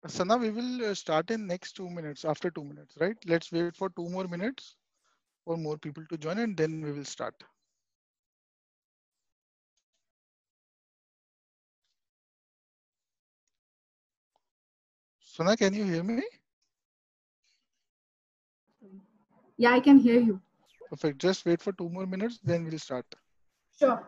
Sana, we will start in next 2 minutes, after 2 minutes, right? Let's wait for 2 more minutes for more people to join and then we will start. Sana, can you hear me? Yeah, I can hear you. Perfect. Just wait for 2 more minutes, then we'll start. Sure.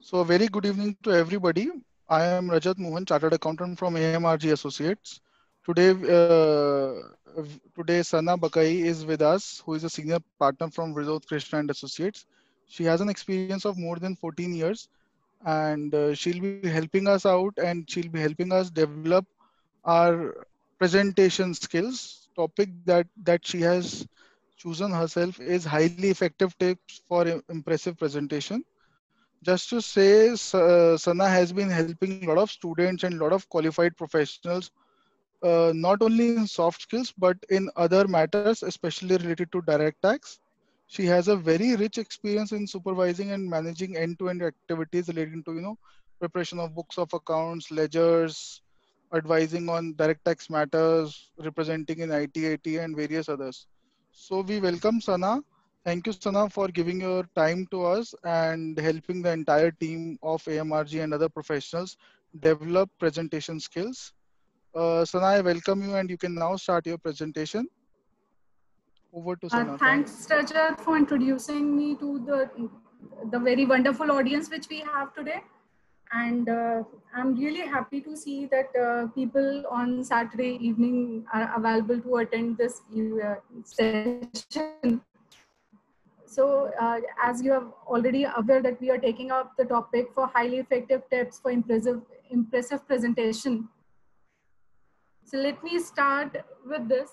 So a very good evening to everybody. I am Rajat Mohan, Chartered Accountant from AMRG Associates. Today Sana Bakai is with us, who is a senior partner from Vidot Krishna and Associates. She has an experience of more than 14 years, and she'll be helping us out, and she'll be helping us develop our presentation skills. Topic that she has chosen herself is highly effective tips for impressive presentation. Just to say, Sana has been helping a lot of students and a lot of qualified professionals, not only in soft skills, but in other matters, especially related to direct tax. She has a very rich experience in supervising and managing end-to-end activities relating to, preparation of books of accounts, ledgers, advising on direct tax matters, representing in IT, and various others. So we welcome Sana. Thank you, Sana, for giving your time to us and helping the entire team of AMRG and other professionals develop presentation skills. Sana, I welcome you and you can now start your presentation. Over to Sana. Thanks, Thanks. Rajat, for introducing me to the very wonderful audience which we have today. And I'm really happy to see that people on Saturday evening are available to attend this session. So, as you are already aware that we are taking up the topic for highly effective tips for impressive presentation. So let me start with this.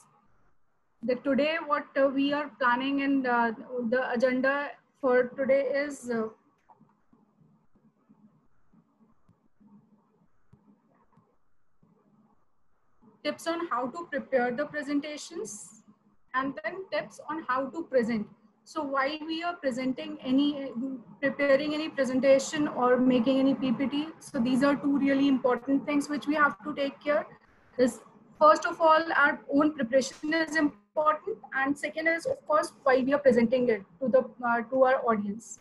That today what we are planning and the agenda for today is tips on how to prepare the presentations, and then tips on how to present. So while we are preparing any presentation or making any PPT, so these are two really important things which we have to take care. Is first of all, our own preparation is important, and second is, of course, while we are presenting it to our audience.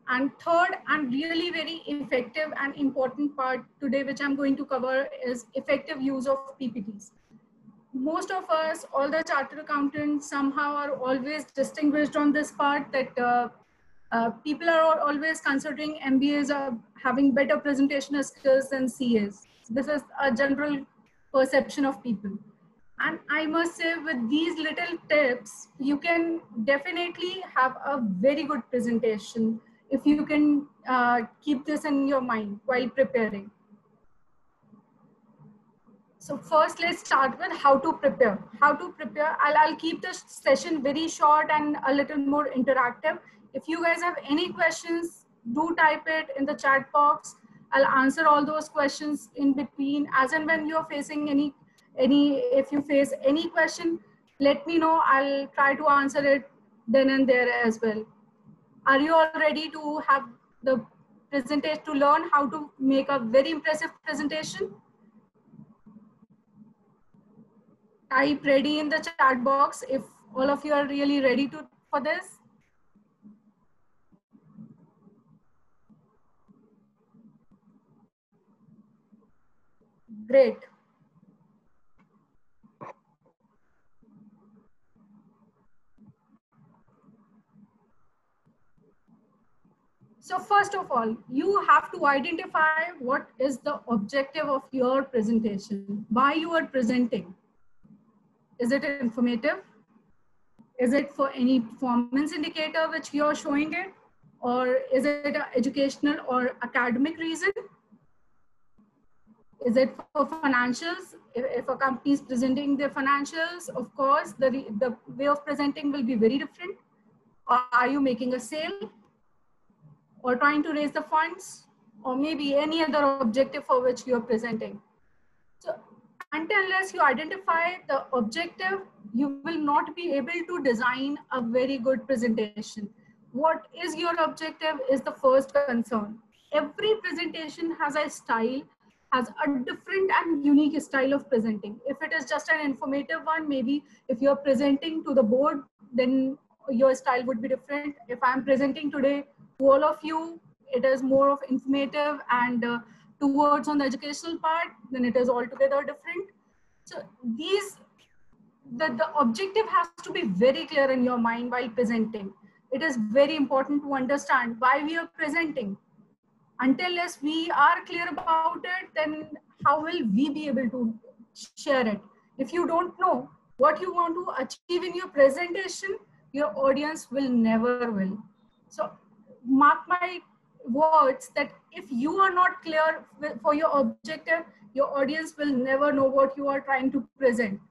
And third, and really very effective and important part today, which I'm going to cover, is effective use of PPTs. Most of us, all the chartered accountants, somehow are always distinguished on this part that people are always considering MBAs are having better presentation skills than CAs. This is a general perception of people. And I must say, with these little tips, you can definitely have a very good presentation if you can keep this in your mind while preparing. So first, let's start with how to prepare. How to prepare, I'll keep the session very short and a little more interactive. If you guys have any questions, do type it in the chat box. I'll answer all those questions in between. As and when you're facing if you face any question, let me know. I'll try to answer it then and there as well. Are you all ready to have the presentation, to learn how to make a very impressive presentation? Type ready in the chat box if all of you are really ready for this. Great. So first of all, you have to identify what is the objective of your presentation, why you are presenting. Is it informative? Is it for any performance indicator which you're showing it? Or is it an educational or academic reason? Is it for financials? If a company is presenting their financials, of course, the way of presenting will be very different. Or are you making a sale? Or trying to raise the funds? Or maybe any other objective for which you're presenting. So until unless you identify the objective, you will not be able to design a very good presentation. What is your objective is the first concern. Every presentation has a style, has a different and unique style of presenting. If it is just an informative one, maybe if you're presenting to the board, then your style would be different. If I'm presenting today to all of you, it is more of informative and towards on the educational part, then it is altogether different. So the objective has to be very clear in your mind while presenting. It is very important to understand why we are presenting. Until we are clear about it, then how will we be able to share it? If you don't know what you want to achieve in your presentation, your audience will never will. So mark my words that if you are not clear for your objective, your audience will never know what you are trying to present.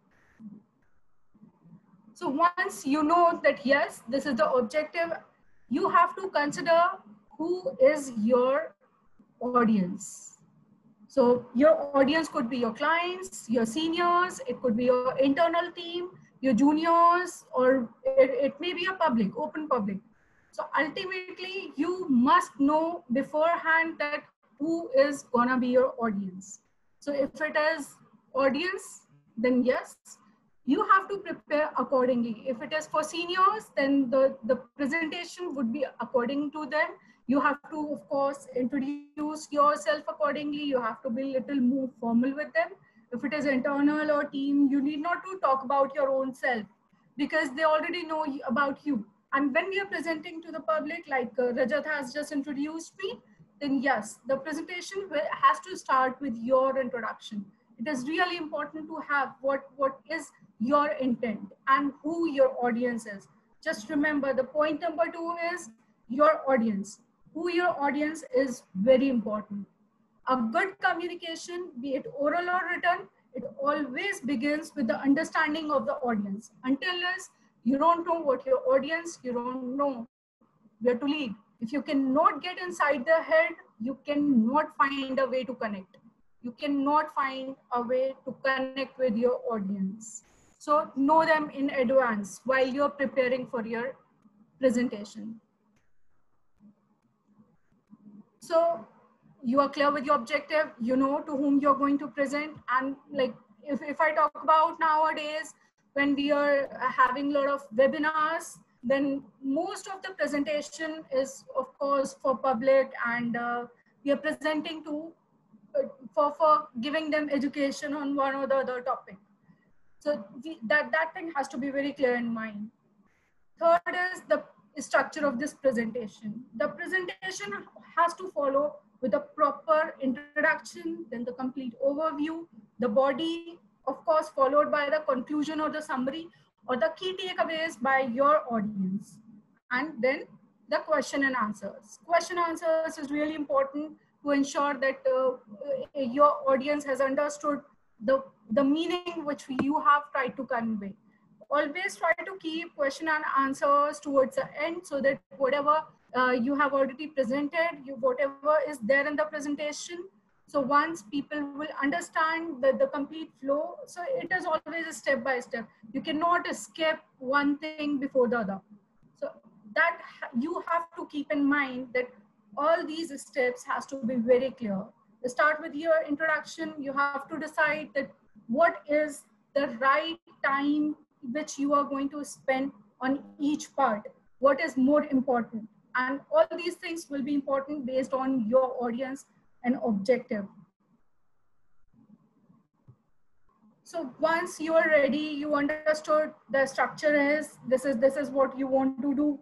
So once you know that, yes, this is the objective, you have to consider who is your audience. So your audience could be your clients, your seniors, it could be your internal team, your juniors, or it may be a public, open public. So ultimately, you must know beforehand that who is gonna be your audience. So if it is audience, then yes, you have to prepare accordingly. If it is for seniors, then the presentation would be according to them. You have to, of course, introduce yourself accordingly. You have to be a little more formal with them. If it is internal or team, you need not to talk about your own self because they already know about you. And when we are presenting to the public, like Rajat has just introduced me, then yes, the presentation has to start with your introduction. It is really important to have what is your intent and who your audience is. Just remember the point number 2 is your audience. Who your audience is very important. A good communication, be it oral or written, it always begins with the understanding of the audience. Until you don't know what your audience, you don't know where to lead. If you cannot get inside their head, you cannot find a way to connect. You cannot find a way to connect with your audience. So know them in advance while you're preparing for your presentation. So you are clear with your objective, you know to whom you're going to present. And like, if I talk about nowadays, when we are having a lot of webinars, then most of the presentation is of course for public, and we are presenting to for giving them education on one or the other topic. So that thing has to be very clear in mind. Third is the structure of this presentation. The presentation has to follow with a proper introduction, then the complete overview, the body, of course, followed by the conclusion or the summary or the key takeaways by your audience. And then the question and answers. Question answers is really important to ensure that your audience has understood the meaning which you have tried to convey. Always try to keep question and answers towards the end, so that whatever you have already presented, whatever is there in the presentation, so once people will understand the complete flow, so it is always a step by step. You cannot skip one thing before the other. So that you have to keep in mind that all these steps has to be very clear. Start with your introduction. You have to decide that what is the right time which you are going to spend on each part, what is more important, and all these things will be important based on your audience and objective. So once you are ready, you understood the structure is this is what you want to do,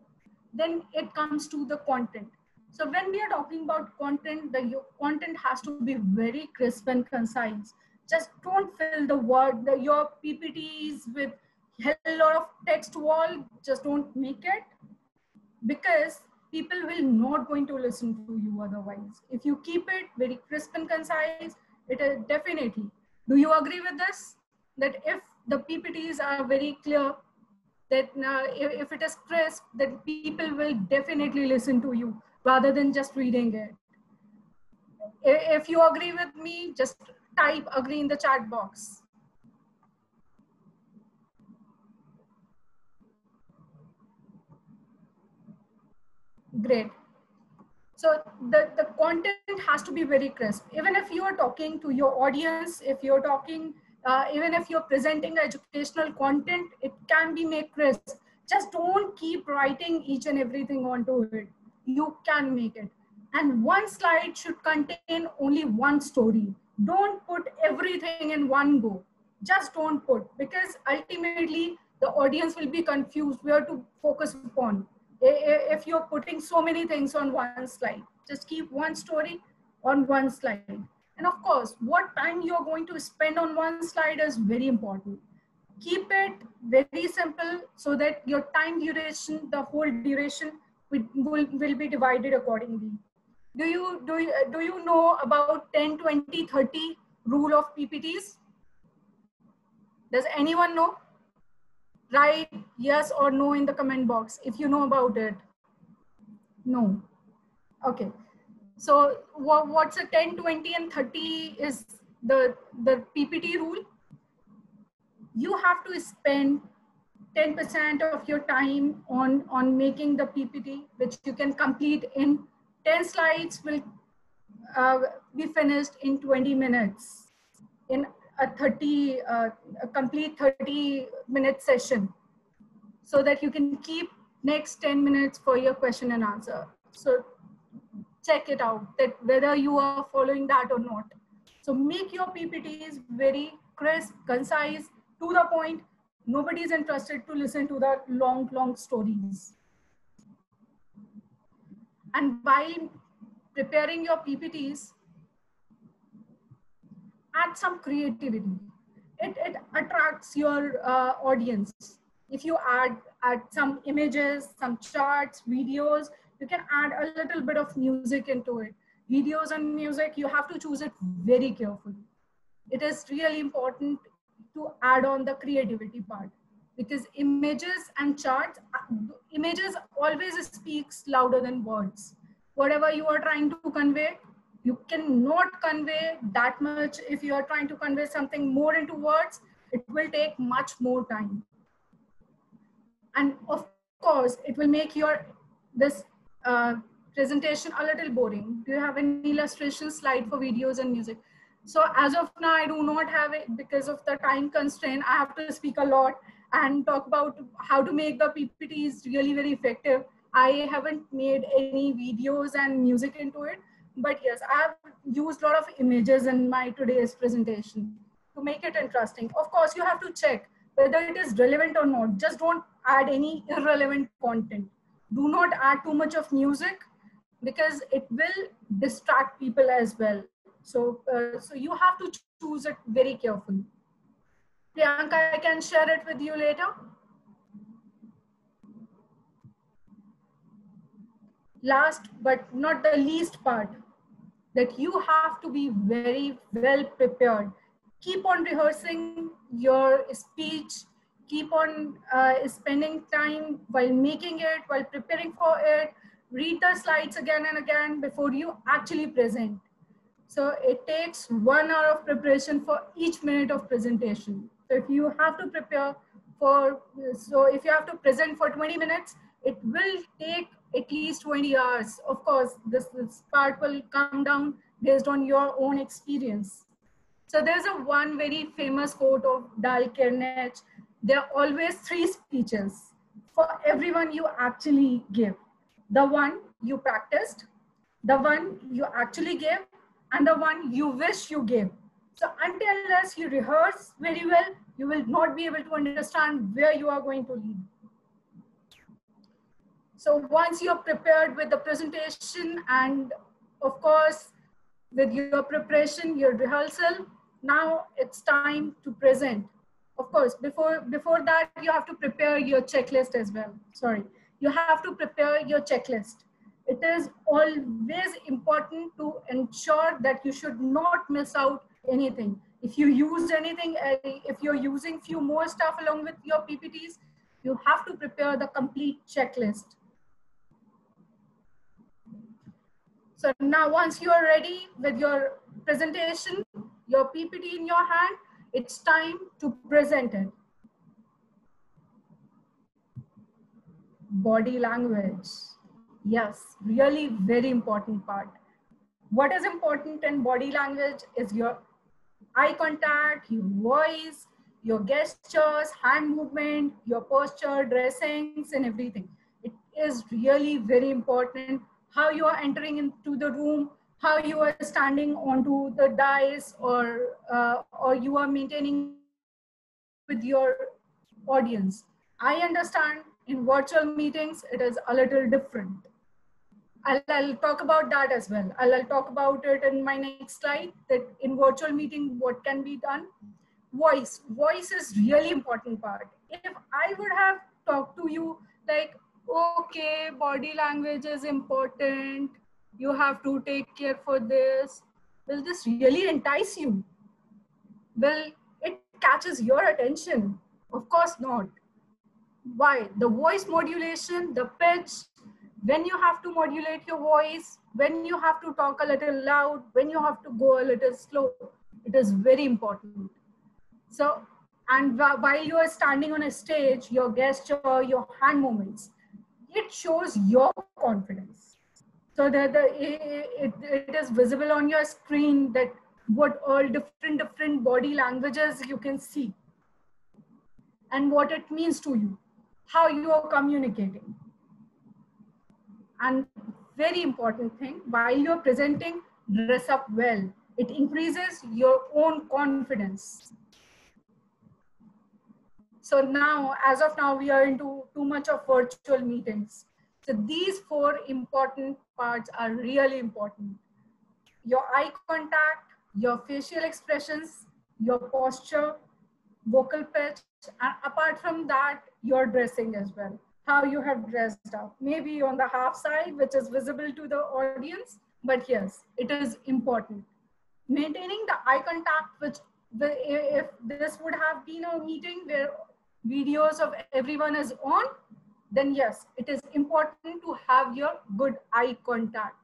then it comes to the content. So when we are talking about content, the content has to be very crisp and concise. Just don't fill the word, your PPTs with a lot of text wall. Just don't make it, because people will not going to listen to you otherwise. If you keep it very crisp and concise, it is definitely. Do you agree with this? That if the PPTs are very clear, that if it is crisp, then people will definitely listen to you rather than just reading it. If you agree with me, just type agree in the chat box. Great. So the content has to be very crisp. Even if you're talking to your audience, if you're talking, even if you're presenting educational content, it can be made crisp. Just don't keep writing each and everything onto it. You can make it. And one slide should contain only one story. Don't put everything in one go. Just don't put, because ultimately the audience will be confused where to focus upon. If you're putting so many things on one slide, just keep one story on one slide. And of course, what time you're going to spend on one slide is very important. Keep it very simple so that your time duration, the whole duration will be divided accordingly. Do you know about 10, 20, 30 rule of PPTs? Does anyone know? Write yes or no in the comment box if you know about it. No. Okay. So what's a 10, 20, and 30 is the PPT rule. You have to spend 10% of your time on making the PPT, which you can complete in 10 slides will be finished in 20 minutes in a complete 30-minute session, so that you can keep next 10 minutes for your question and answer. So check it out, that whether you are following that or not. So make your PPTs very crisp, concise, to the point. Nobody is interested to listen to the long stories. And while preparing your PPTs, add some creativity. It attracts your audience. If you add some images, some charts, videos, you can add a little bit of music into it. Videos and music, you have to choose it very carefully. It is really important to add on the creativity part. because images and charts, images always speaks louder than words. Whatever you are trying to convey, you cannot convey that much. If you are trying to convey something more into words, it will take much more time. And of course, it will make your this uh, presentation a little boring. Do you have any illustration slide for videos and music? So as of now, I do not have it because of the time constraint. I have to speak a lot and talk about how to make the PPTs really very effective. I haven't made any videos and music into it, but yes, I have used a lot of images in my today's presentation to make it interesting. Of course, you have to check whether it is relevant or not. Just don't add any irrelevant content. Do not add too much of music because it will distract people as well. So you have to choose it very carefully. Priyanka, I can share it with you later. Last but not the least part, that you have to be very well prepared. Keep on rehearsing your speech, keep on spending time while making it, while preparing for it. Read the slides again and again before you actually present. So it takes 1 hour of preparation for each minute of presentation. So if you have to prepare if you have to present for 20 minutes, it will take at least 20 hours. Of course, this part will come down based on your own experience. So there's a one very famous quote of Dale Carnegie. There are always 3 speeches for everyone you actually give. The one you practiced, the one you actually gave, and the one you wish you gave. So unless you rehearse very well, you will not be able to understand where you are going to lead. So once you're prepared with the presentation and of course, with your preparation, your rehearsal, now it's time to present. Of course, before that, you have to prepare your checklist as well. Sorry, you have to prepare your checklist. It is always important to ensure that you should not miss out anything. If you used anything, if you're using few more stuff along with your PPTs, you have to prepare the complete checklist. So now once you are ready with your presentation, your PPT in your hand, it's time to present it. Body language. Yes, really very important part. What is important in body language is your eye contact, your voice, your gestures, hand movement, your posture, dressings, and everything. It is really very important how you are entering into the room, how you are standing onto the dais, or you are maintaining with your audience. I understand in virtual meetings, it is a little different. I'll talk about that as well. I'll talk about it in my next slide, that in virtual meeting, what can be done. Voice is really important part. If I would have talked to you like, okay, body language is important, you have to take care for this, will this really entice you? Will it catches your attention? Of course not. Why? The voice modulation, the pitch, when you have to modulate your voice, when you have to talk a little loud, when you have to go a little slow, it is very important. So, and while you are standing on a stage, your gesture, your hand movements, it shows your confidence. So that it is visible on your screen that what all different body languages you can see and what it means to you, how you are communicating. And very important thing, while you're presenting, dress up well. It increases your own confidence. So now, as of now, we are into too much of virtual meetings. So these 4 important parts are really important. Your eye contact, your facial expressions, your posture, vocal pitch, and apart from that, your dressing as well. How you have dressed up, maybe on the half side, which is visible to the audience, but yes, it is important. Maintaining the eye contact, which if this would have been a meeting where videos of everyone is on, then yes, it is important to have your good eye contact.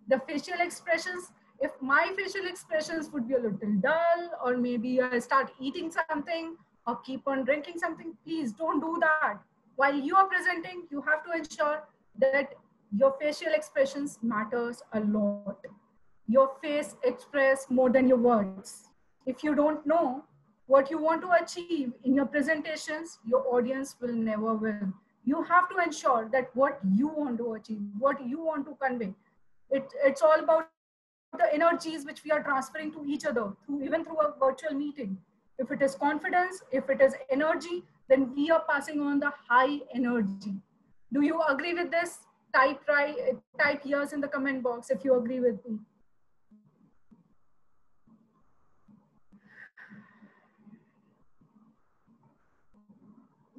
The facial expressions, if my facial expressions would be a little dull, or maybe I start eating something or keep on drinking something, please don't do that. While you are presenting, you have to ensure that your facial expressions matters a lot. Your face express more than your words. If you don't know what you want to achieve in your presentations, your audience will never will. You have to ensure that what you want to achieve, what you want to convey, it's all about the energies which we are transferring to each other through, even through a virtual meeting. If it is confidence, if it is energy, then we are passing on the high energy. Do you agree with this? Type yes in the comment box if you agree with me.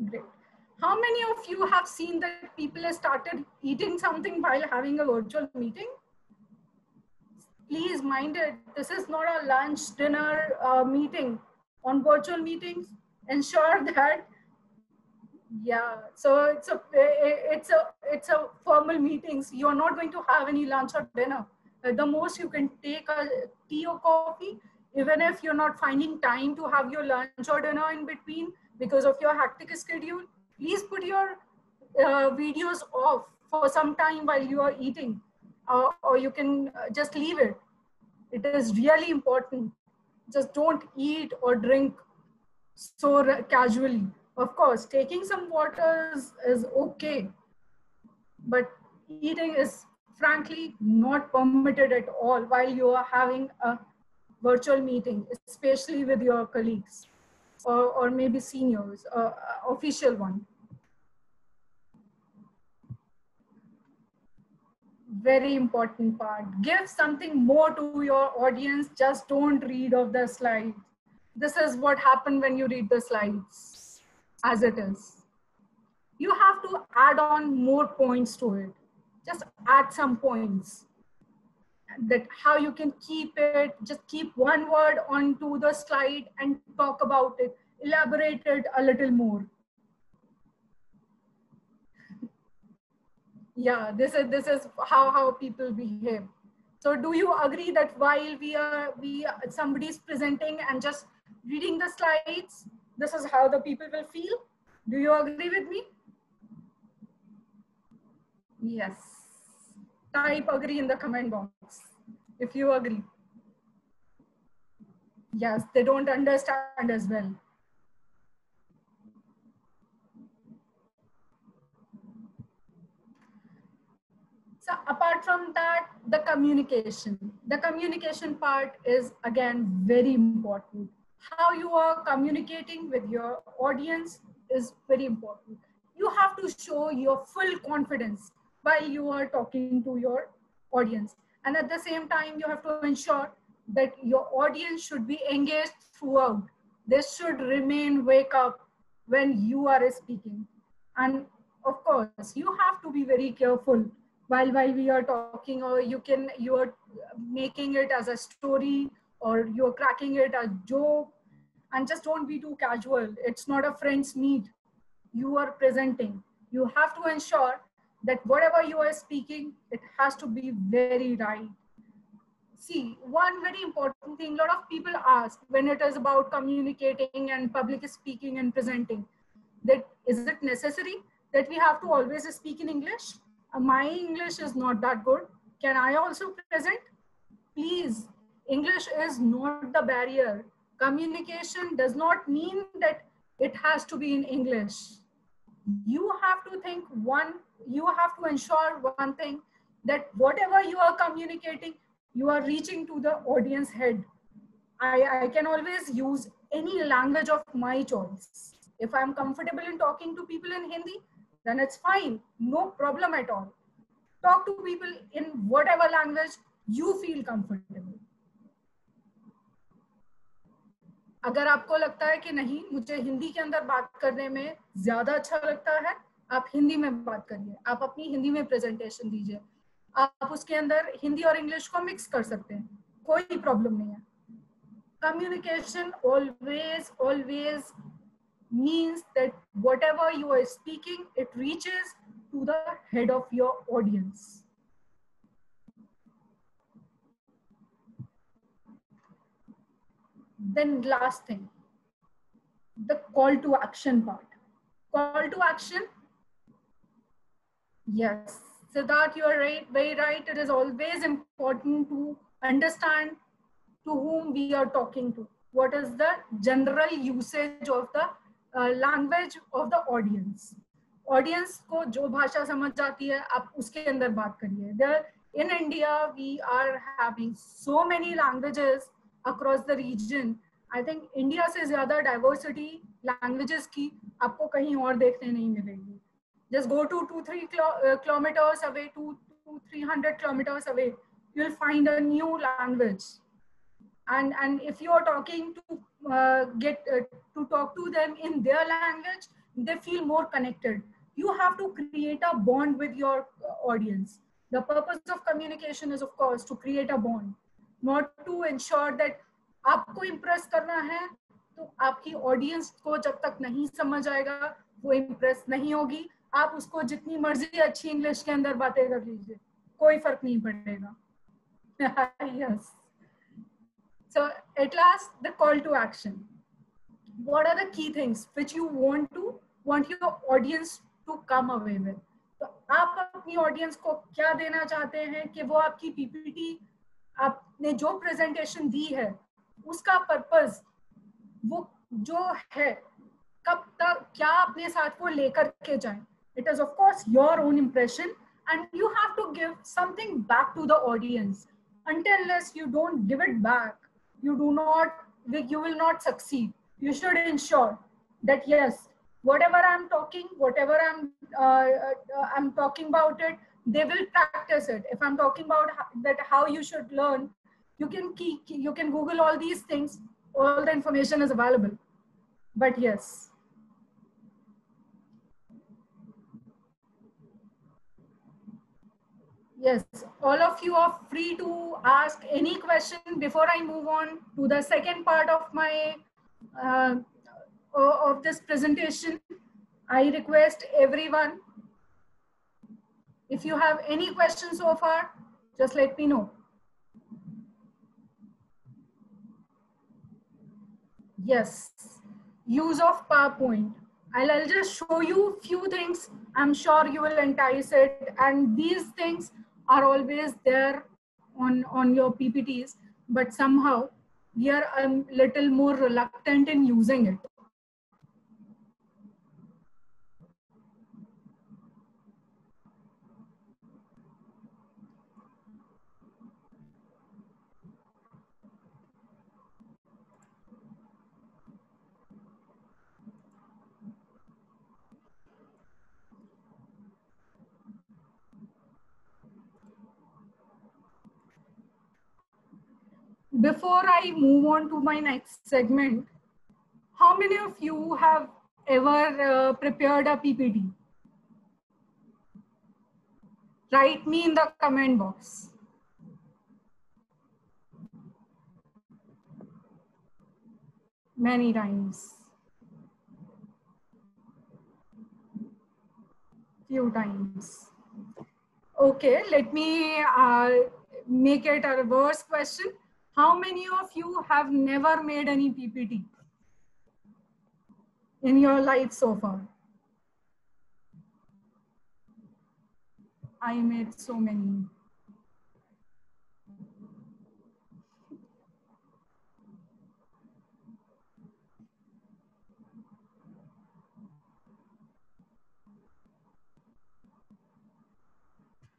Great. How many of you have seen that people have started eating something while having a virtual meeting? Please mind it, this is not a lunch dinner meeting. On virtual meetings, ensure that, yeah, so it's a formal meetings. You're not going to have any lunch or dinner. At the most you can take a tea or coffee. Even if you're not finding time to have your lunch or dinner in between because of your hectic schedule, please put your videos off for some time while you are eating, or you can just leave it. It is really important. Just don't eat or drink so casually. Of course, taking some waters is okay, but eating is frankly not permitted at all while you are having a virtual meeting, especially with your colleagues or maybe seniors, official one. Very important part. Give something more to your audience. Just don't read off the slides. This is what happened when you read the slides as it is. You have to add on more points to it. Just add some points that how you can keep it. Just keep one word onto the slide and talk about it. Elaborate it a little more. Yeah, this is how people behave. So do you agree that while somebody's presenting and just reading the slides, this is how the people will feel? Do you agree with me? Yes. Type agree in the comment box if you agree. Yes, they don't understand as well. So apart from that, the communication part is again very important. How you are communicating with your audience is very important. You have to show your full confidence while you are talking to your audience. And at the same time, you have to ensure that your audience should be engaged throughout. They should remain wake up when you are speaking. And of course, you have to be very careful while we are talking, or you are making it as a story, or you're cracking it a joke, and just don't be too casual. It's not a friends meet. You are presenting. You have to ensure that whatever you are speaking, it has to be very right. See, one very important thing, a lot of people ask when it is about communicating and public speaking and presenting, that is it necessary that we have to always speak in English? My English is not that good. Can I also present? Please, English is not the barrier. Communication does not mean that it has to be in English. You have to think you have to ensure one thing, that whatever you are communicating, you are reaching to the audience head. I can always use any language of my choice. If I'm comfortable in talking to people in Hindi, then it's fine, no problem at all. Talk to people in whatever language you feel comfortable. अगर आपको लगता है कि नहीं, मुझे हिंदी के अंदर बात करने में ज्यादा अच्छा लगता है, आप हिंदी में बात करिए, आप अपनी हिंदी में प्रेजेंटेशन दीजिए. आप उसके अंदर हिंदी और इंग्लिश को मिक्स कर सकते हैं, कोई प्रॉब्लम नहीं है. Communication always means that whatever you are speaking, it reaches to the head of your audience. Then last thing, the call to action part. Call to action. Yes, Siddharth, you are right, very right. It is always important to understand to whom we are talking to. What is the general usage of the language of the audience? Audience को जो भाषा समझ जाती है आप उसके अंदर बात करिए. In India, we are having so many languages across the region. I think India से ज़्यादा diversity languages की आपको कहीं और देखने नहीं मिलेगी. Just go to 2-3 kilometers away, 200-300 kilometers away, you'll find a new language. And if you are talking to to talk to them in their language, they feel more connected. You have to create a bond with your audience. The purpose of communication is, of course, to create a bond, not to ensure that आपको impress करना है तो आपकी audience को जब तक नहीं समझ आएगा वो impress नहीं होगी. आप उसको जितनी मर्जी अच्छी इंग्लिश के अंदर बातें कर लीजिए, कोई फर्क नहीं पड़ेगा. Yes. So at last, the call to action. What are the key things which you want your audience to come away with? तो आप अपनी audience को क्या देना चाहते हैं कि वो आपकी PPT, आपने जो presentation दी है, उसका purpose वो जो है, कब तक क्या अपने साथ वो लेकर के जाएं? It is of course your own impression, and you have to give something back to the audience. Unless you don't give it back, you will not succeed. You should ensure that yes, whatever I'm talking, whatever I'm talking about it, they will practice it. If I'm talking about how you should learn, you can Google all these things. All the information is available. But yes. Yes, all of you are free to ask any question before I move on to the second part of my of this presentation. I request everyone, if you have any questions so far, just let me know. Yes, use of PowerPoint. I'll just show you few things. I'm sure you will entice it, and these things are always there on your PPTs, but somehow we are a little more reluctant in using it. Before I move on to my next segment, how many of you have ever prepared a PPT? Write me in the comment box. Many times. Few times. Okay, let me make it a reverse question. How many of you have never made any PPT in your life so far? I made so many.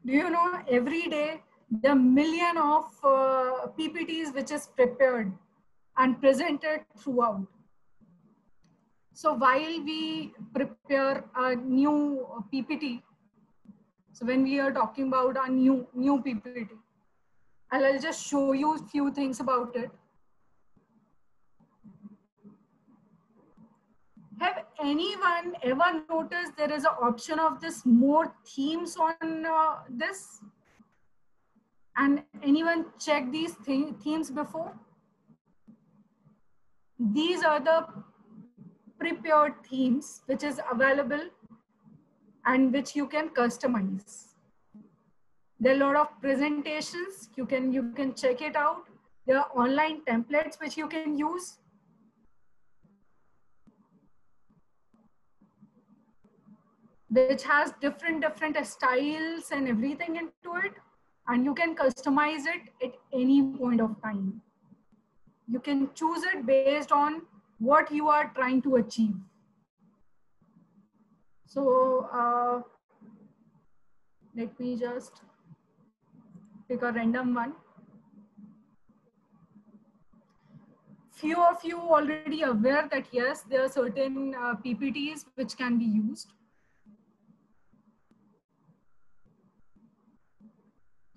Do you know, every day there are million of PPTs which is prepared and presented throughout. So while we prepare a new PPT, so when we are talking about a new PPT, I'll just show you a few things about it. Have anyone ever noticed there is an option of this more themes on this? And anyone checked these themes before? These are the prepared themes which is available and which you can customize. There are a lot of presentations. You can check it out. There are online templates which you can use. Which has different styles and everything into it. And you can customize it at any point of time. You can choose it based on what you are trying to achieve. So let me just pick a random one. Few of you already aware that yes, there are certain PPTs which can be used.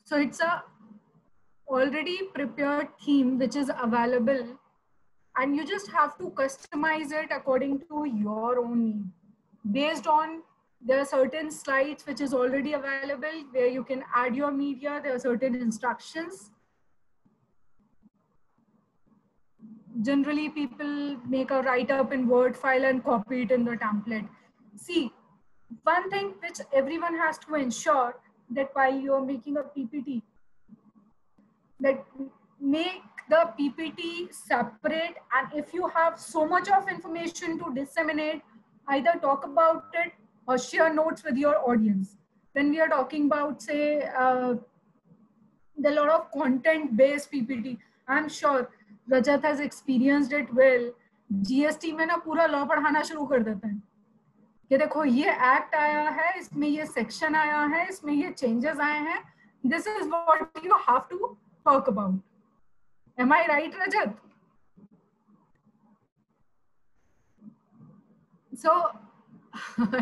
So it's a already prepared theme which is available, and you just have to customize it according to your own need. Based on, there are certain slides which is already available where you can add your media. There are certain instructions. Generally, people make a write-up in Word file and copy it in the template. See, one thing which everyone has to ensure that while you are making a PPT, that make the PPT separate, and if you have so much of information to disseminate, either talk about it or share notes with your audience. When we are talking about, say, there are a lot of content-based PPT. I'm sure Rajat has experienced it well. GST में ना पूरा law पढ़ाना शुरू कर देते हैं कि देखो ये एक्ट आया है, इसमें ये सेक्शन आया है, इसमें ये चेंजेस आए हैं. This is what you have to talk about. Am I right, Rajat? So,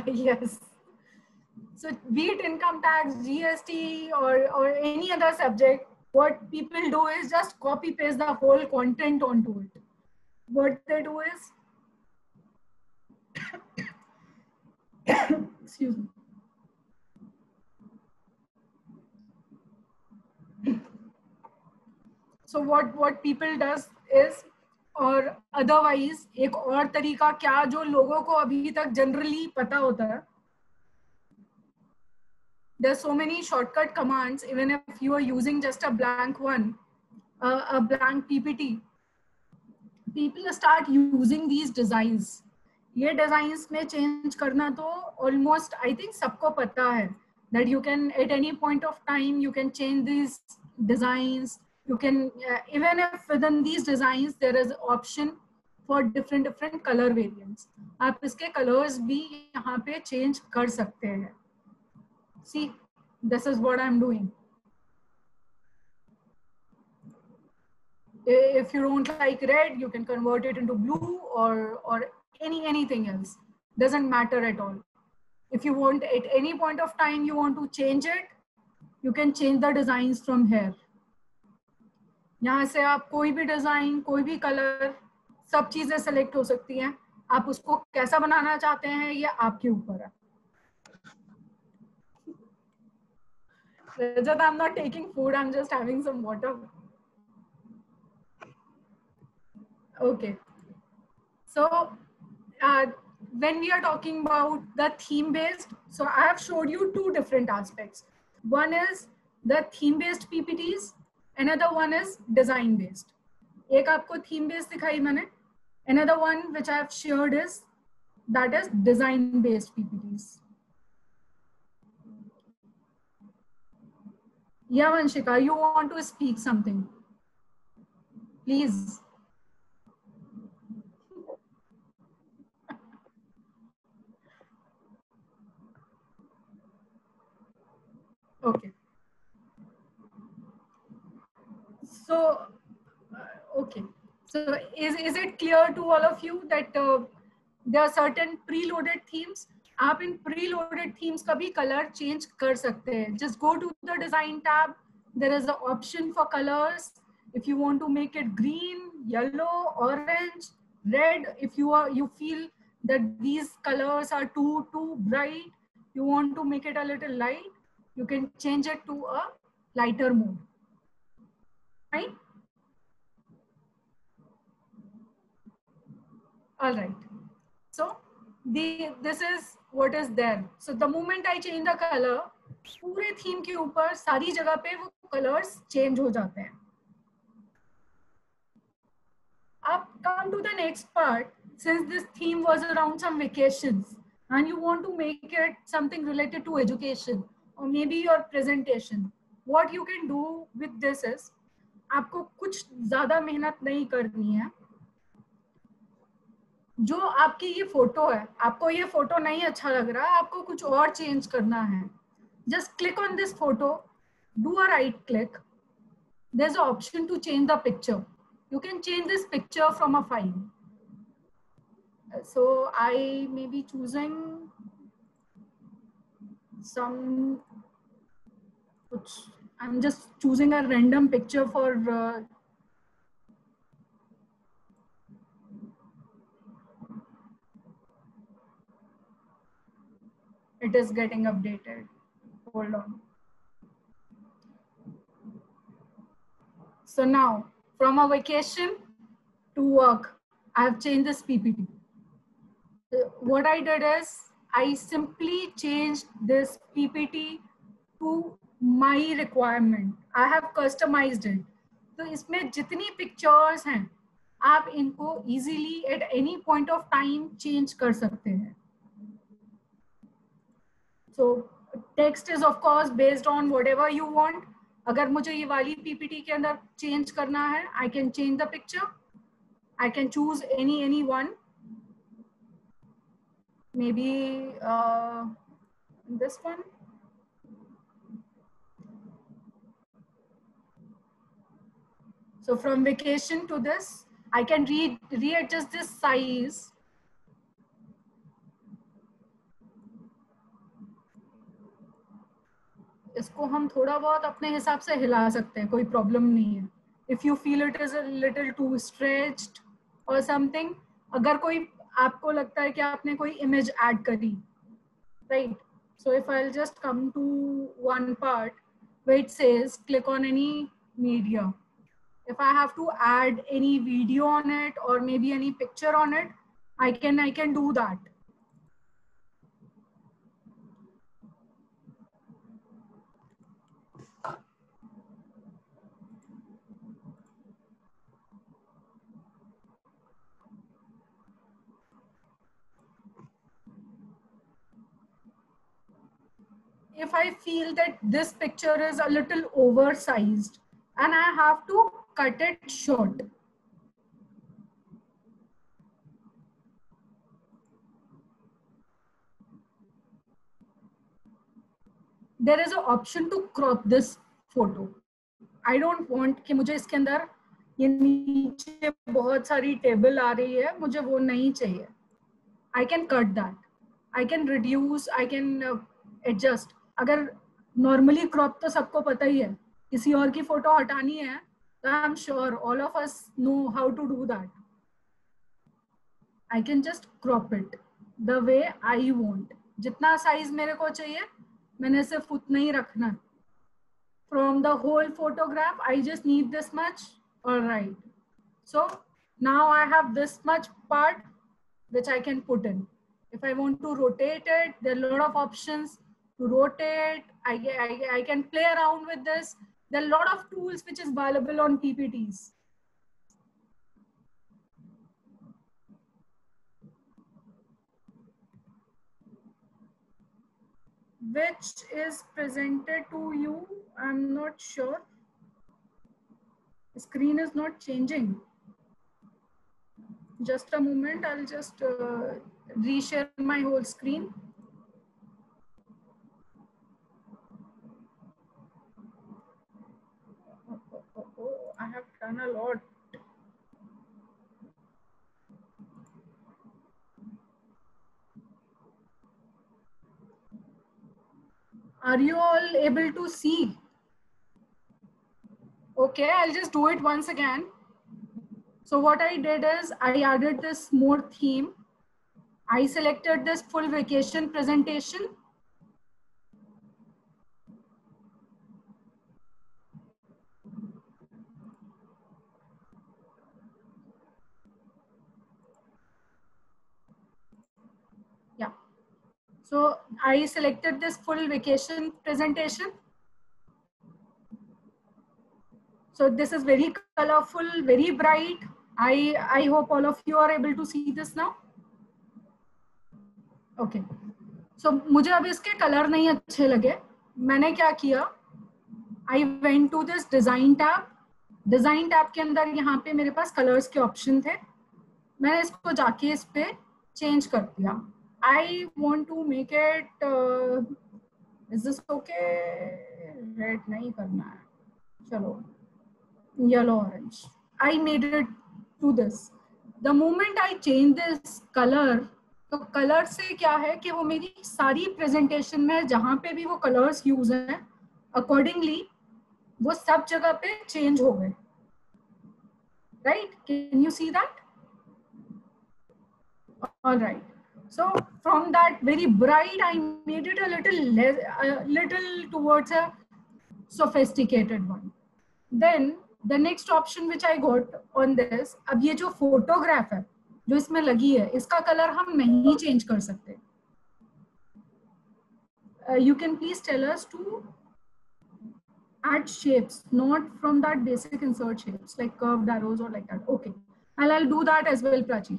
yes. So, be it income tax, GST, or any other subject, what people do is just copy paste the whole content onto it. What they do is, excuse me. So what people does is, और otherwise एक और तरीका क्या जो लोगों को अभी तक generally पता होता है. There's so many shortcut commands, even if you are using just a blank one, a blank PPT. People start using these designs. ये designs में change करना तो almost I think सबको पता है that you can at any point of time you can change these designs. You can even if within these designs there is option for different color variants. आप इसके colors भी यहाँ पे change कर सकते हैं. See, this is what I'm doing. If you don't like red, you can convert it into blue or anything else. Doesn't matter at all. If you want at any point of time you want to change it, you can change the designs from here. यहाँ से आप कोई भी design, कोई भी colour, सब चीजें select हो सकती हैं. आप उसको कैसा बनाना चाहते हैं ये आपके ऊपर है. Rajat, I'm not taking food, I'm just having some water. Okay. So when we are talking about the theme based, so I have showed you two different aspects. One is the theme based PPTs, another one is design based. एक आपको theme based दिखाई मैंने. Another one which I have shared is that is design based PPTs. Yeah, Vanshika, you want to speak something? Please. Okay. So, okay. So is it clear to all of you that there are certain preloaded themes? आप इन preloaded themes का भी color change कर सकते हैं. Just go to the design tab. There is an option for colors. If you want to make it green, yellow, orange, red, if you feel that these colors are too bright, you want to make it a little light, you can change it to a lighter mode. Right? All right. So this is what is there. So the moment I change the color, पूरे theme के ऊपर सारी जगह पे वो colors change हो जाते हैं. Up come to the next part. Since this theme was around some vacations and you want to make it something related to education or maybe your presentation, what you can do with this is आपको कुछ ज्यादा मेहनत नहीं करनी है. जो आपकी ये फोटो है, आपको ये फोटो नहीं अच्छा लग रहा, आपको कुछ और चेंज करना है, just click on this photo, do a right click. There's an option to change the picture. You can change this picture from a file. So I may be choosing some, I'm just choosing a random picture for it is getting updated. Hold on. So now from a vacation to work, I have changed this PPT. What I did is I simply changed this PPT to my requirement. I have customized it. तो इसमें जितनी pictures हैं, आप इनको easily at any point of time change कर सकते हैं. So text is of course based on whatever you want. अगर मुझे ये वाली PPT के अंदर change करना है, I can change the picture. I can choose any one. Maybe this one. So from vacation to this, I can readjust this size. इसको हम थोड़ा बहुत अपने हिसाब से हिला सकते हैं, कोई प्रॉब्लम नहीं है. If you feel it is a little too stretched or something, अगर कोई आपको लगता है कि आपने कोई image add करी, right? So if I'll just come to one part where it says click on any media. If I have to add any video on it or maybe any picture on it, I can do that. If I feel that this picture is a little oversized and I have to cut it short, there is an option to crop this photo. I don't want कि मुझे इसके अंदर ये नीचे बहुत सारी table आ रही है, मुझे वो नहीं चाहिए. I can cut that. I can reduce, I can adjust. अगर normally crop तो सबको पता ही है, किसी और की फोटो हटानी है, तो I'm sure all of us know how to do that. I can just crop it the way I want. जितना size मेरे को चाहिए, मैंने सिर्फ उतना ही रखना. From the whole photograph, I just need this much. All right. So now I have this much part which I can put in. If I want to rotate it, there are a lot of options to rotate. I can play around with this. There are a lot of tools which is available on PPTs. Which is presented to you, I'm not sure. The screen is not changing. Just a moment, I'll just reshare my whole screen. I have done a lot. Are you all able to see? Okay, I'll just do it once again. So what I did is I added this more theme. I selected this full vacation presentation. So I selected this full vacation presentation. So this is very colorful, very bright. I hope all of you are able to see this now. Okay. So मुझे अब इसके colour नहीं अच्छे लगे. मैंने क्या किया, I went to this design tab. Design tab के अंदर यहाँ पे मेरे पास कलर्स के ऑप्शन थे. मैंने इसको जाके इस पे चेंज कर दिया. I want to make it, is this okay, red नहीं करना है, चलो yellow orange. I made it to this. The moment I change this colour, तो कलर से क्या है कि वो मेरी सारी प्रेजेंटेशन में जहाँ पे भी वो कलर्स यूज हैं अकॉर्डिंगली वो सब जगह पे चेंज हो गए. Right, can you see that? All right. So from that very bright, I made it a little towards a sophisticated one. Then the next option which I got on this, अब ये जो photograph है जो इसमें लगी है, इसका colour हम नहीं चेंज कर सकते. You can please tell us to add shapes, not from that basic insert shapes like curved arrows or like that. Okay, I'll do that as well, Prachi.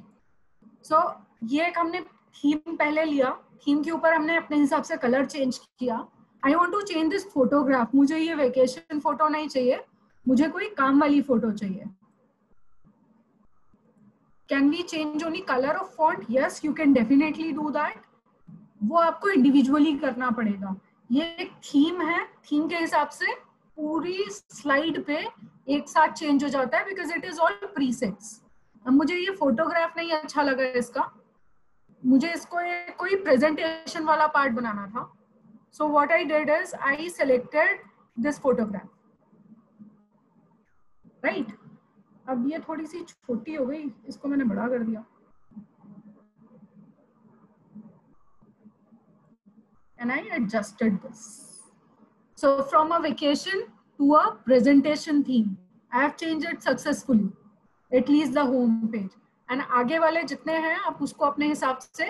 So ये एक हमने थीम पहले लिया, theme के ऊपर हमने अपने हिसाब से कलर चेंज किया. I want to change this photograph. मुझे ये वेकेशन फोटो नहीं चाहिए, मुझे कोई काम वाली फोटो चाहिए. Can we change only colour of font? Yes, you can definitely do that. वो आपको इंडिविजुअली करना पड़ेगा. ये एक थीम है, थीम के हिसाब से पूरी स्लाइड पे एक साथ चेंज हो जाता है because it is all presets. अब मुझे ये फोटोग्राफ नहीं अच्छा लगा इसका, मुझे इसको कोई प्रेजेंटेशन वाला पार्ट बनाना था. So what I did is I selected this photograph. Right, अब ये थोड़ी सी छोटी हो गई, इसको मैंने बड़ा कर दिया. And I adjusted this. So from a vacation to a presentation theme, I have changed it successfully. At least the home page. And आगे वाले जितने हैं आप उसको अपने हिसाब से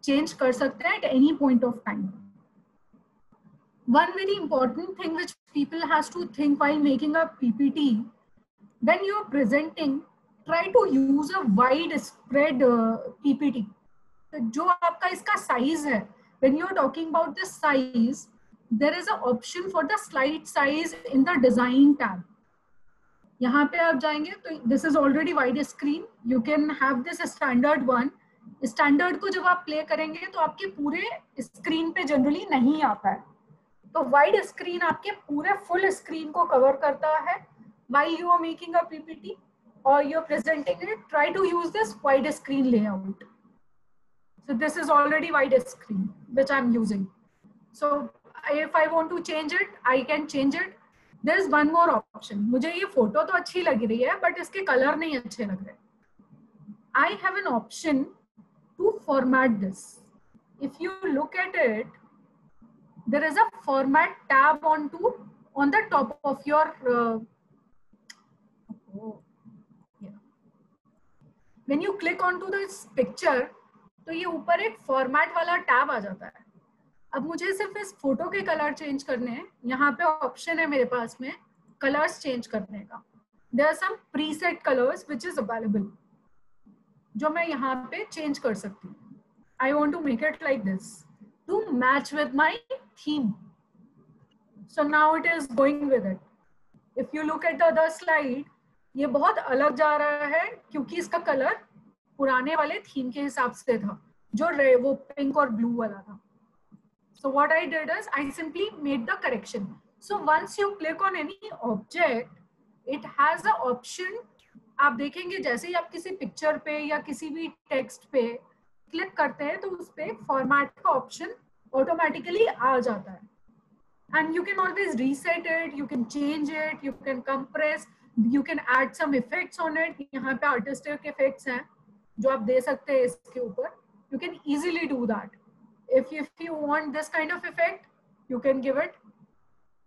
change कर सकते हैं at any point of time. One very important thing which people has to think while making a PPT, when you are presenting, try to use a wide spread PPT. तो जो आपका इसका size है, when you are talking about the size, there is an option for the slide size in the design tab. यहाँ पे आप जाएंगे तो this is already wide screen. You can have this standard one. Standard को जब आप play करेंगे तो आपके पूरे स्क्रीन पे जनरली नहीं आता है, तो वाइड स्क्रीन आपके पूरे फुल स्क्रीन को कवर करता है. While you are making a PPT और you are presenting it, try to use this wide screen layout. So this is already wide screen which I'm using. So if I want to change it, I can change it. There is one more option. मुझे ये photo तो अच्छी लग रही है but इसके colour नहीं अच्छे लग रहे. I have an option to format this. If you look at it, there is a format tab on the top of your when you click onto this picture, तो ये ऊपर एक फॉर्मेट वाला टैब आ जाता है. अब मुझे सिर्फ इस फोटो के कलर चेंज करने हैं. यहाँ पे ऑप्शन है मेरे पास में कलर्स चेंज करने का. There are some preset colours which is available जो मैं यहाँ पे चेंज कर सकती हूँ. I want to make it like this to match with my theme. So now it is going with it. If you look at the other slide, ये बहुत अलग जा रहा है क्योंकि इसका कलर पुराने वाले थीम के हिसाब से था जो वो पिंक और ब्लू वाला था. So what I did is I simply made the correction. So once you click on any object, it has the option. आप देखेंगे जैसे ही आप किसी पिक्चर पे या किसी भी टेक्स्ट पे क्लिक करते हैं तो उस पे फॉर्मेट का ऑप्शन ऑटोमेटिकली आ जाता है. And you can always reset it, you can change it, you can compress, you can add some effects on it. यहाँ पे artistic effects हैं जो आप दे सकते हैं इसके ऊपर. You can easily do that. If you want this kind of effect, you can give it.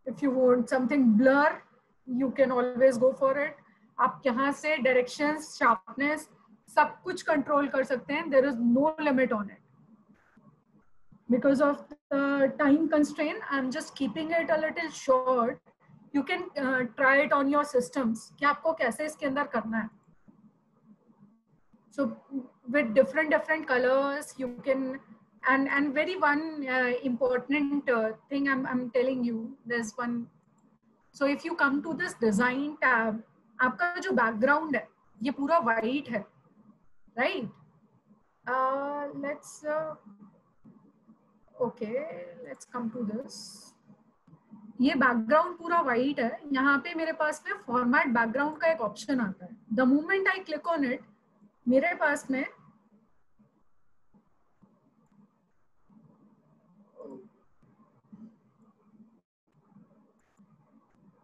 If you want something blur, you can always go for it. आप यहाँ से directions, sharpness, सब कुछ control कर सकते हैं. There is no limit on it. because of the time constraint, I'm just keeping it a little short. You can try it on your systems कि आपको कैसे इसके अंदर करना है. So with different colors you can, and very one important thing I'm telling you, there's one. So if you come to this design tab, आपका जो background है ये पूरा white है, right? Let's come to this. ये background पूरा white है. यहाँ पे मेरे पास में फॉर्मेट बैकग्राउंड का एक ऑप्शन आता है. The moment I click on it, मेरे पास में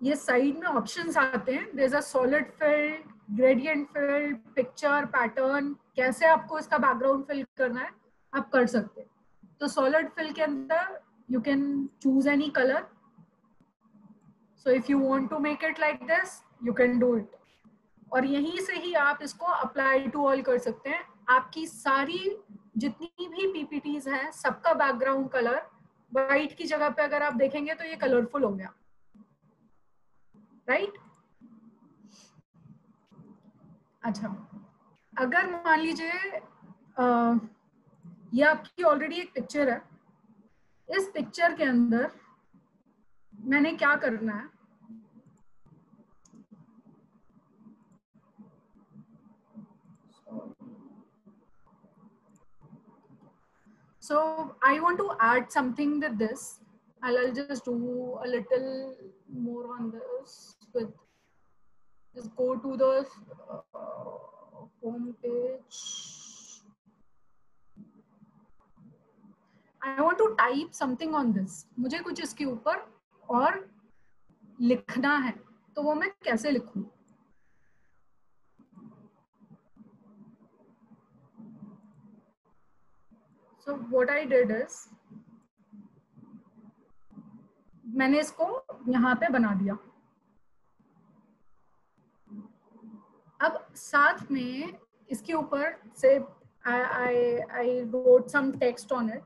ये साइड में ऑप्शंस आते हैं. There is a solid fill, gradient fill, picture pattern. कैसे आपको इसका बैकग्राउंड फिल करना है आप कर सकते हैं. तो सॉलिड फिल के अंदर you can choose any colour. So if you want to make it like this, you can do it. और यहीं से ही आप इसको अप्लाई टू ऑल कर सकते हैं. आपकी सारी जितनी भी पीपीटीज हैं सबका बैकग्राउंड कलर वाइट की जगह पे अगर आप देखेंगे तो ये कलरफुल हो गया, राइट? अच्छा, अगर मान लीजिए ये आपकी ऑलरेडी एक पिक्चर है. इस पिक्चर के अंदर मैंने क्या करना है, so I want to add something with this. I'll just do a little more on this. With just go to the home page. I want to type something on this. मुझे कुछ इसके ऊपर और लिखना है, तो वो मैं कैसे लिखूं? So what I did is मैंने इसको यहाँ पे बना दिया. अब साथ में इसके ऊपर से I wrote some text on it.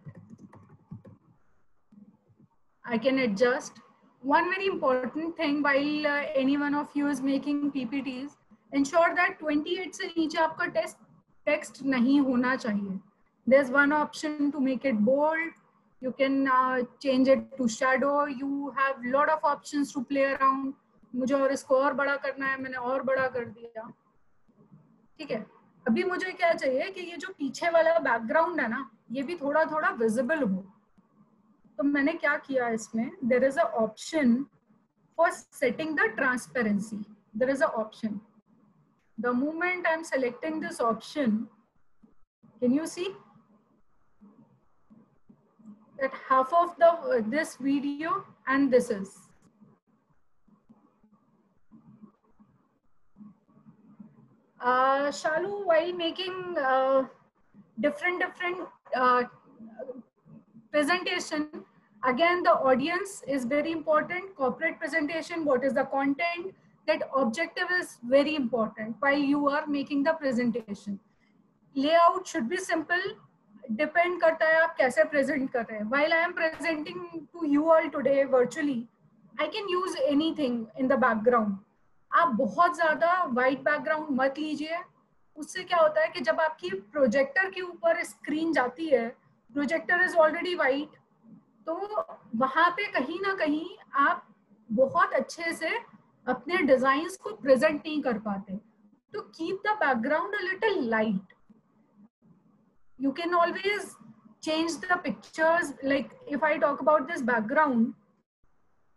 I can adjust. One very important thing while any one of you is making PPTs, ensure that 28 से नीचे आपका text नहीं होना चाहिए. There's one option to make it bold. You can change it to shadow. You have lot of options to play around. मुझे और इसको और बड़ा करना है, मैंने और बड़ा कर दिया. ठीक है. अभी मुझे क्या चाहिए कि ये जो पीछे वाला बैकग्राउंड है ना, ये भी थोड़ा थोड़ा विजिबल हो. तो मैंने क्या किया इसमें, there is a option for setting the transparency. There is a option. The moment I'm selecting this option, can you see that half of this video and this is Shalu, while making different presentation, again the audience is very important. Corporate presentation, what is the content, that objective is very important while you are making the presentation. Layout should be simple. Depend करता है आप कैसे present कर रहे हैं. While I am presenting to you all today virtually, I can use anything in the background. आप बहुत ज़्यादा white background मत लीजिए. उससे क्या होता है कि जब आपकी प्रोजेक्टर के ऊपर स्क्रीन जाती है, प्रोजेक्टर इज ऑलरेडी वाइट, तो वहाँ पे कहीं ना कहीं आप बहुत अच्छे से अपने डिजाइन्स को प्रेजेंट नहीं कर पाते. तो keep the background a little light. You can always change the pictures. Like if I talk about this background,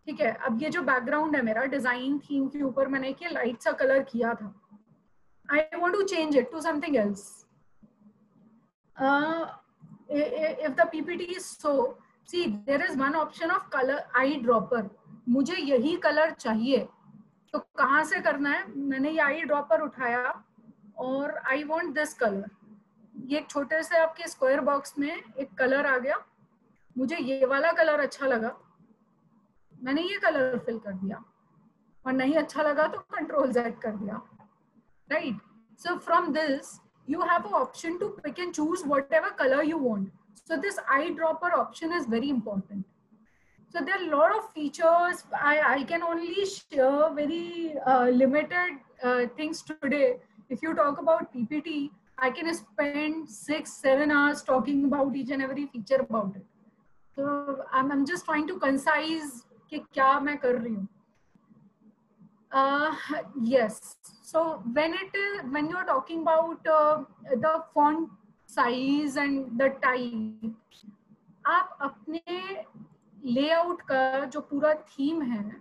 ठीक है, अब ये जो बैकग्राउंड है मेरा डिजाइन थीम के ऊपर मैंने एक लाइट सा कलर किया था. I want to change it to something else. If the PPT is so, see there is one option of color eyedropper. मुझे यही कलर चाहिए, तो कहाँ से करना है? मैंने ये eyedropper उठाया और I want this color. ये एक छोटे से आपके स्क्वायर बॉक्स में एक कलर आ गया. मुझे ये वाला कलर अच्छा लगा, मैंने ये कलर फिल कर दिया, और नहीं अच्छा लगा तो Ctrl Z कर दिया, right? So from this you have an option to pick and choose whatever color you want. So this eyedropper option is very important. So there are a lot of features. I can only share very limited things today. If you talk about PPT, I can spend 6-7 hours talking about each and every feature about it. So I'm just trying to concise कि क्या मैं कर रही हूँ. Yes. So when you're talking about the font size and the type, आप अपने layout का जो पूरा थीम है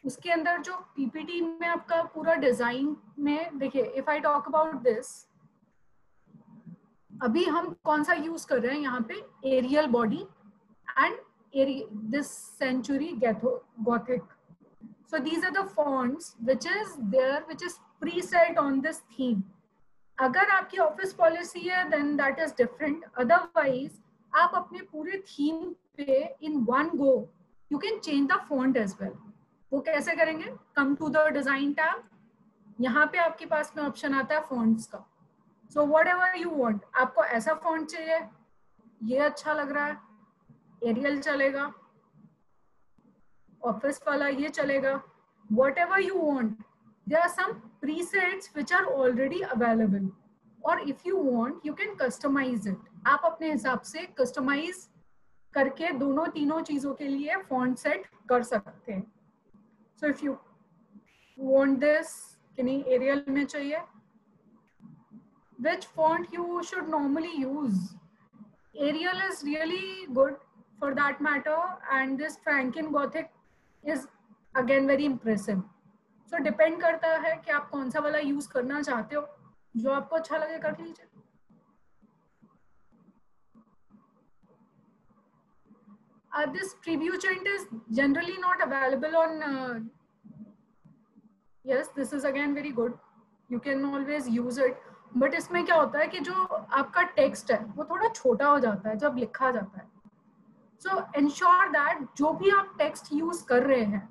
उसके अंदर जो पीपीटी में आपका पूरा डिजाइन में देखिए, if I talk about this, अभी हम कौन सा यूज कर रहे हैं यहाँ पे, Arial body and this Century Gothic. So these are the fonts which is there, which is preset on this theme. अगर आपकी ऑफिस पॉलिसी है then that is different. Otherwise आप अपने पूरे थीम पे in one go you can change the font as well. वो कैसे करेंगे? Come to the design tab. यहाँ पे आपके पास में ऑप्शन आता है fonts का. So whatever you want. आपको ऐसा font चाहिए, ये अच्छा लग रहा है, एरियल चलेगा, ऑफिस वाला ये चलेगा, whatever you want. There are some presets which are already available, or if you want you can customize it. आप अपने हिसाब से customize करके दोनों तीनों चीजों के लिए font set कर सकते हैं. So if you want this कि नहीं एरियल में चाहिए, which font you should normally use? Arial is really good for that matter, and this Franken Gothic is again very impressive. So depend करता है कि आप कौन सा वाला यूज करना चाहते हो, जो आपको अच्छा लगे कर लीजिए. This preview chant is generally not available on. Yes, this is again very good. You can always use it. But इसमें क्या होता है कि जो आपका टेक्स्ट है वो थोड़ा छोटा हो जाता है जब लिखा जाता है. So ensure that जो भी आप टेक्स्ट यूज कर रहे हैं,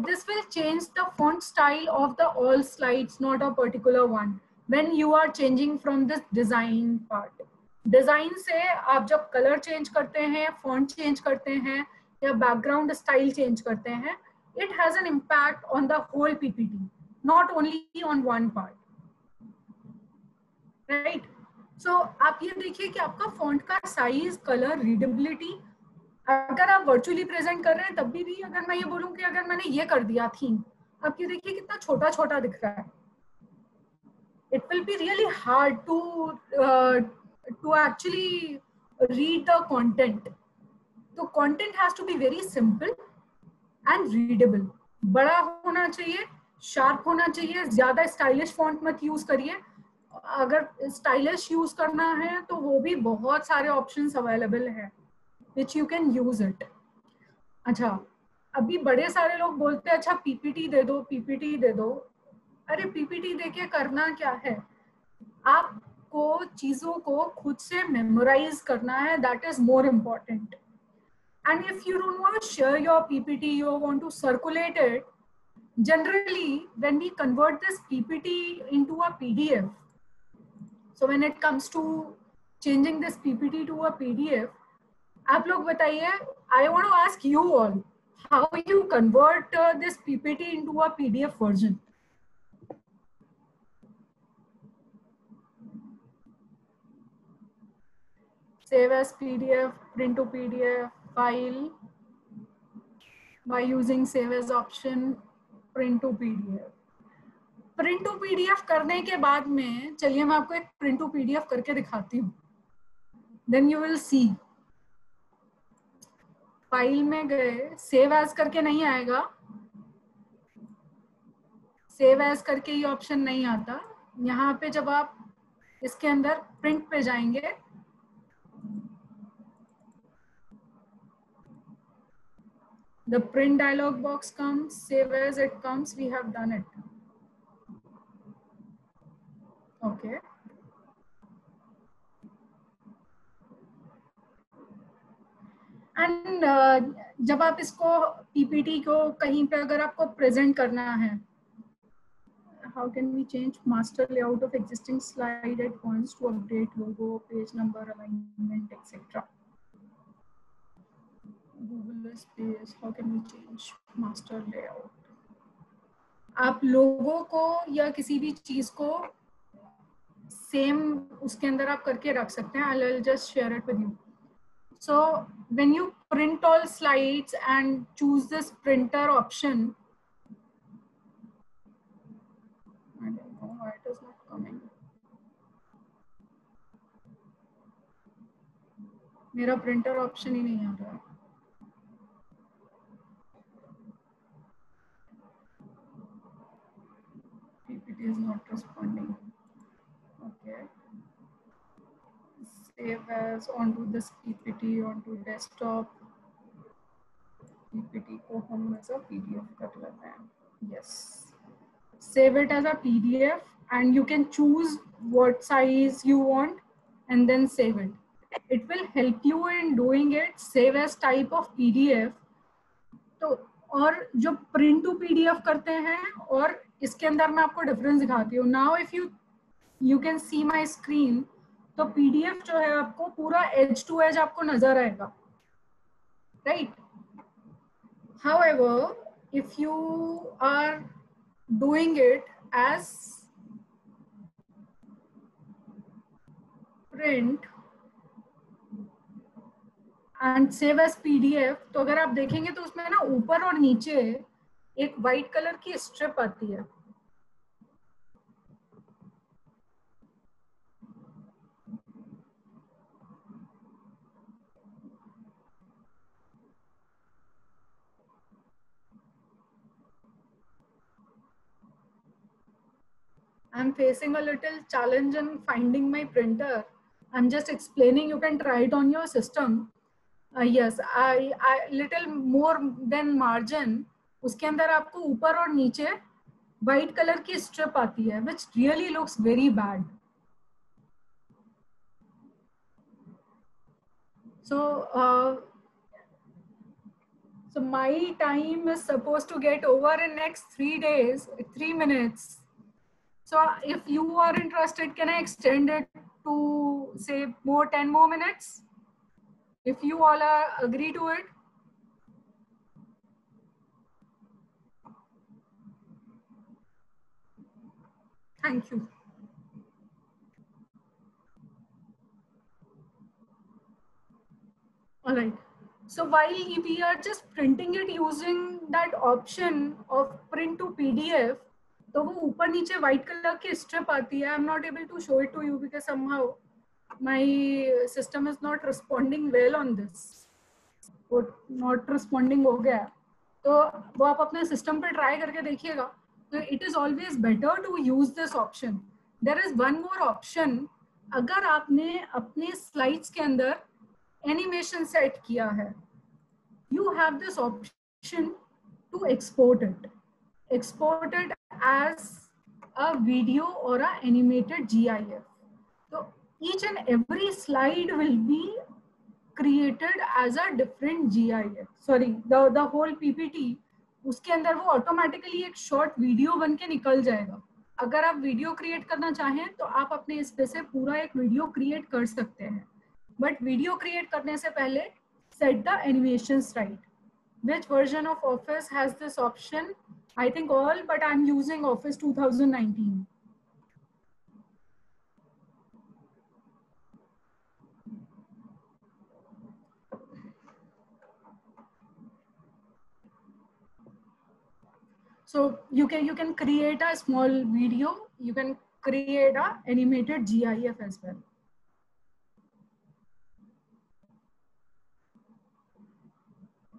this will change the font style of the all slides, not a particular one. When you are changing from this design part, design से आप जब कलर चेंज करते हैं, फॉन्ट चेंज करते हैं या बैकग्राउंड स्टाइल चेंज करते हैं, it has an impact on the whole PPT, not only on one part, right? So आप ये देखिए कि आपका फॉन्ट का साइज, कलर, रीडेबिलिटी, अगर आप वर्चुअली प्रेजेंट कर रहे हैं तब भी अगर मैं ये बोलूं कि अगर मैंने ये कर दिया थीम, आप ये देखिए कितना छोटा छोटा दिख रहा है. It will be really hard to actually read the content. तो content has to be very simple and readable. बड़ा होना चाहिए, शार्प होना चाहिए, ज्यादा स्टाइलिश फॉन्ट मत यूज करिए. अगर स्टाइलिश यूज करना है तो वो भी बहुत सारे ऑप्शंस अवेलेबल है which you can use it. अच्छा, अभी बड़े सारे लोग बोलते हैं अच्छा पीपीटी दे दो, पीपीटी दे दो. अरे पीपीटी देके करना क्या है? आपको चीजों को खुद से मेमोराइज करना है. That is more important. And if you don't want to share your PPT, you want to circulate it, generally when we convert this PPT into a PDF, so when it comes to changing this PPT to a PDF, आप लोग बताइए, I want to ask you all, how you convert this PPT into a PDF version? Save as PDF, print to PDF, file, by using save as option, print to PDF. Print to PDF करने के बाद में चलिए मैं आपको एक print to PDF करके दिखाती हूँ. Then you will see. File में गए, सेव एज करके नहीं आएगा, सेव एज करके ये ऑप्शन नहीं आता. यहाँ पे जब आप इसके अंदर प्रिंट पे जाएंगे, the print dialog box comes, save as it comes, we have done it. Okay. And जब आप इसको पीपीटी को कहीं पे अगर आपको प्रेजेंट करना है, how can we change master layout of existing slide at once to update logo, page number, alignment, etc. Google Space, how can we change master layout? आप लोगों को या किसी भी चीज को सेम उसके अंदर आप करके रख सकते हैं. I'll just share it with you. So when you print all slides and choose this printer option, I don't know why it is not coming. मेरा प्रिंटर ऑप्शन ही नहीं आ रहा. PPT is not responding. Okay. Save as onto this PPT onto desktop. PPT को हम as a PDF कर लेते हैं. Yes. Save it as a PDF and you can choose what size you want and then save it. It will help you in doing it. Save as type of PDF. तो और जो print to PDF करते हैं और इसके अंदर मैं आपको डिफरेंस दिखाती हूँ. Now if you can see my screen, तो PDF जो है आपको पूरा edge to edge आपको नजर आएगा, right? However, if you are doing it as print and save as PDF, तो अगर आप देखेंगे तो उसमें ना ऊपर और नीचे एक वाइट कलर की स्ट्रिप आती है. I'm facing a little challenge in finding my printer. I'm just explaining. You can try it on your system. Yes, I little more than margin. उसके अंदर आपको ऊपर और नीचे white color की strip आती है, which really looks very bad. So my time is supposed to get over in next 3 days, 3 minutes. So if you are interested, can I extend it to say 10 more minutes? If you all agree to it. Thank you. All right. So while we are just printing it using that option of print to PDF, तो वो ऊपर नीचे white color की strip आती है. I'm not able to show it to you because somehow my system is not responding well on this. वो not responding हो गया. तो वो आप अपने system पे try करके देखिएगा. So it is always better to use this option. There is one more option. अगर आपने अपने slides के अंदर animation set किया है, you have this option to export it. Export it as a video or a animated GIF. So each and every slide will be created as a different GIF. Sorry, the whole PPT, उसके अंदर वो automatically एक short video बन के निकल जाएगा. अगर आप वीडियो क्रिएट करना चाहें तो आप अपने इस पे से पूरा एक वीडियो क्रिएट कर सकते हैं. बट वीडियो क्रिएट करने से पहले set the animations right. Which version of Office has this option? I think all, but I'm using Office 2019. So you can create a small video. You can create a animated GIF as well.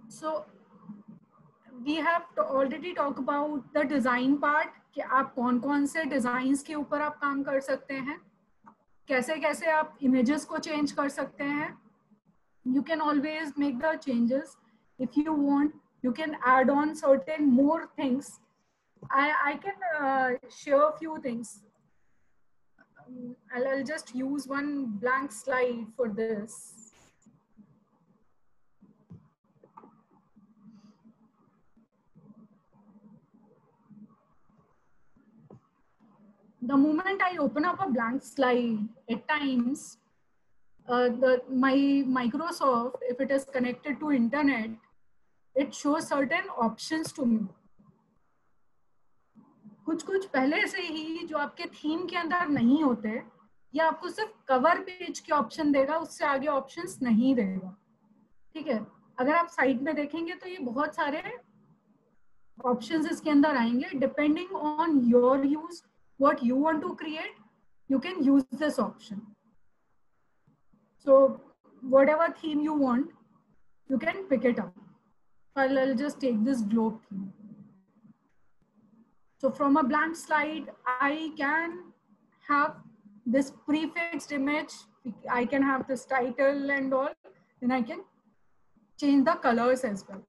So we have already talked about the design part कि आप कौन-कौन से designs के ऊपर आप काम कर सकते हैं, कैसे-कैसे आप images को change कर सकते हैं. You can always make the changes. If you want, you can add on certain more things. I can share a few things. I'll just use one blank slide for this. the moment I open up a blank slide, at times, my Microsoft, if it is connected to internet, it shows certain options to me. कुछ पहले से ही जो आपके theme के अंदर नहीं होते, या आपको सिर्फ कवर पेज के ऑप्शन देगा, उससे आगे ऑप्शंस नहीं देगा. ठीक है, अगर आप साइड में देखेंगे तो ये बहुत सारे ऑप्शंस इसके अंदर आएंगे. Depending on your use, what you want to create, you can use this option. So whatever theme you want, you can pick it up. I'll just take this globe theme. So from a blank slide, I can have this prefixed image. I can have this title and all. Then I can change the colors as well.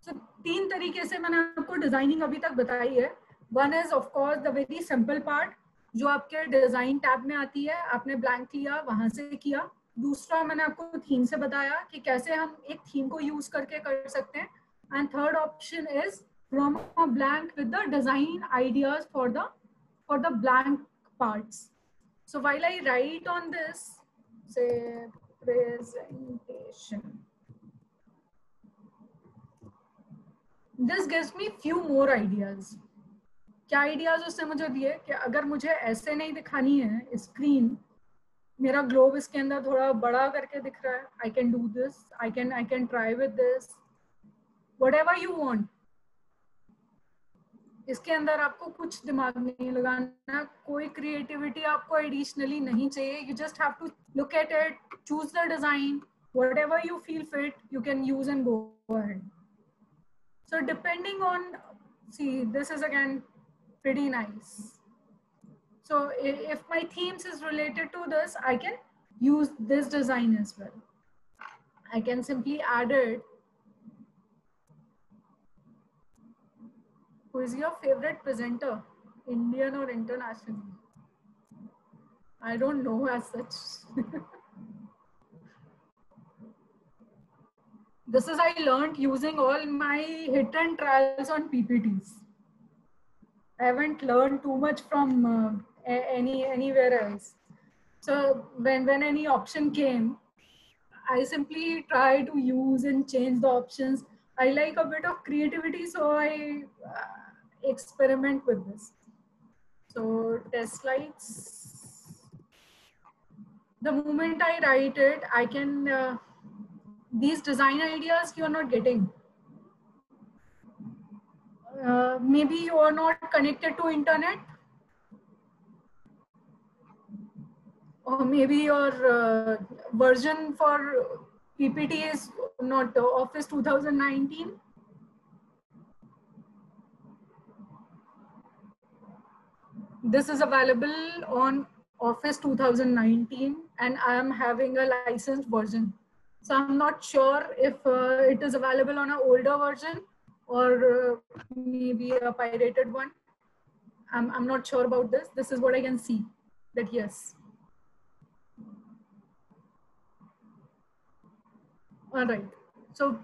So 3 तरीके से मैंने आपको designing अभी तक बताई है. One is of course the very simple part, जो आपके डिजाइन टैब में आती है. आपने ब्लैंक लिया, वहां से किया. दूसरा मैंने आपको थीम से बताया कि कैसे हम एक थीम को यूज करके कर सकते हैं. And third option is from a blank with the design ideas for the blank parts. So while I write on this, say presentation, this gives me few more ideas. क्या ideas उसने मुझे दिए कि अगर मुझे ऐसे नहीं दिखानी है स्क्रीन, मेरा ग्लोब इसके अंदर थोड़ा बड़ा करके दिख रहा है, I can do this, I can try with this, whatever you want. इसके अंदर आपको कुछ दिमाग नहीं लगाना, कोई क्रिएटिविटी आपको एडिशनली नहीं चाहिए. You just have to look at it, choose the design, whatever you feel fit you can use and go ahead. So depending on, see this is again pretty nice. So if my themes is related to this, I can use this design as well. I can simply add it. Who is your favorite presenter, Indian or international? I don't know as such. This is I learned using all my hit and trials on PPTs. I haven't learned too much from anywhere else. So when any option came, I simply try to use and change the options. I like a bit of creativity, so I experiment with this. So test slides. The moment I write it, I can, these design ideas you are not getting. Maybe you are not connected to internet, or maybe your version for PPT is not Office 2019. This is available on Office 2019 and I am having a licensed version. So I'm not sure if it is available on an older version or maybe a pirated one. I'm not sure about this. This is what I can see, that yes. All right. So